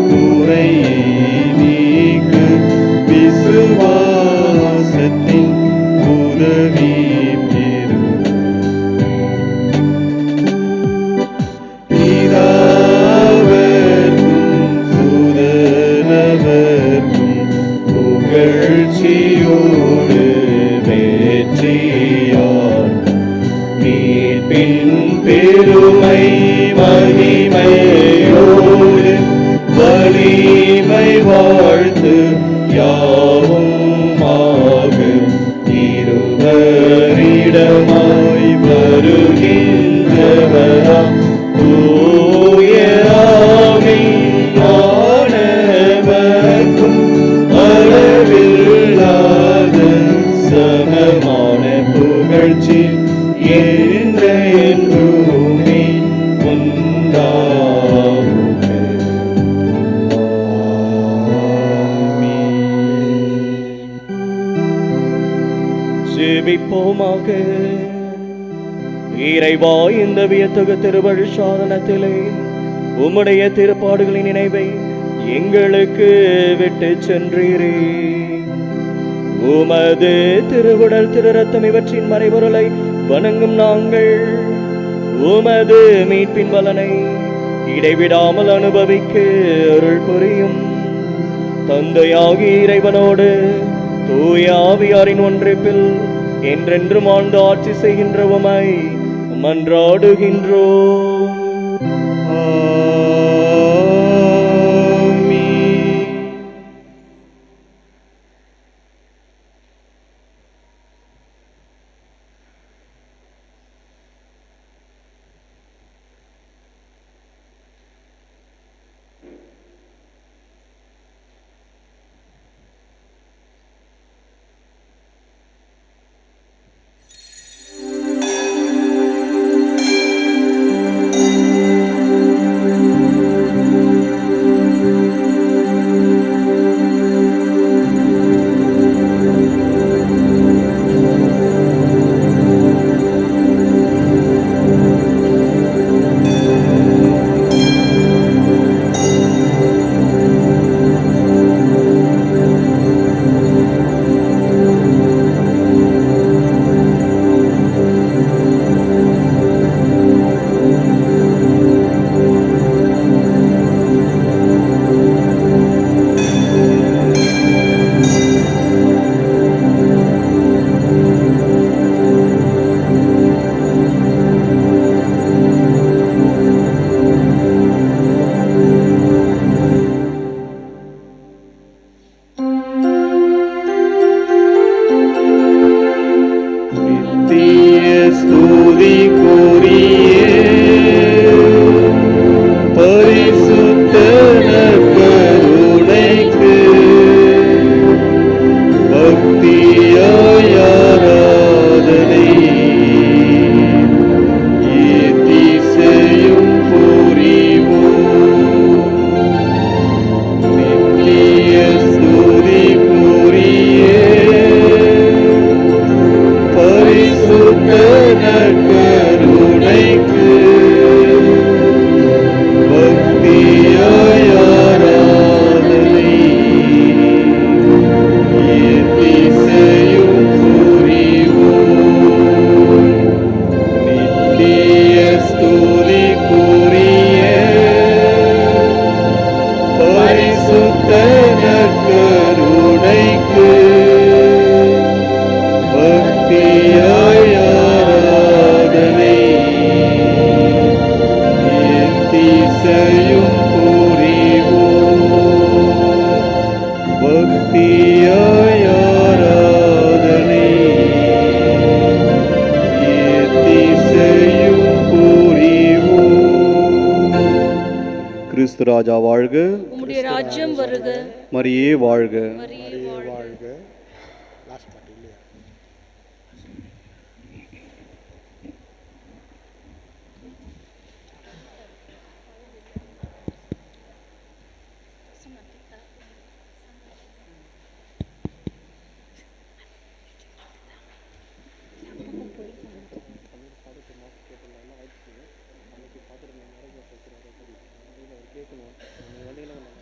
ஜெபிப்போமாக. இறைவா, இந்த வியத்தகு திருவழி சாதனத்திலே உம்முடைய திருப்பாடுகளின் நினைவை எங்களுக்கு விட்டு சென்றீரே. உமது திருவுடல் திரு ரத்தம் இவற்றின் மறைபொருளை வணங்கும் நாங்கள் உமது மீட்பின் பலனை இடைவிடாமல் அனுபவிக்க அருள் புரியும். தந்தையாகிய இறைவனோடு தூய ஆவியாரின் ஒன்றிப்பில் என்றென்றும் ஆழ்ந்து ஆட்சி செய்கின்ற உமை மன்றாடுகின்றோம். கிறிஸ்து ராஜா வாழ்க. உம்முடைய ராஜ்யம் வருக. மரியே வாழ்க. வாழ்க. கேட்கணும்.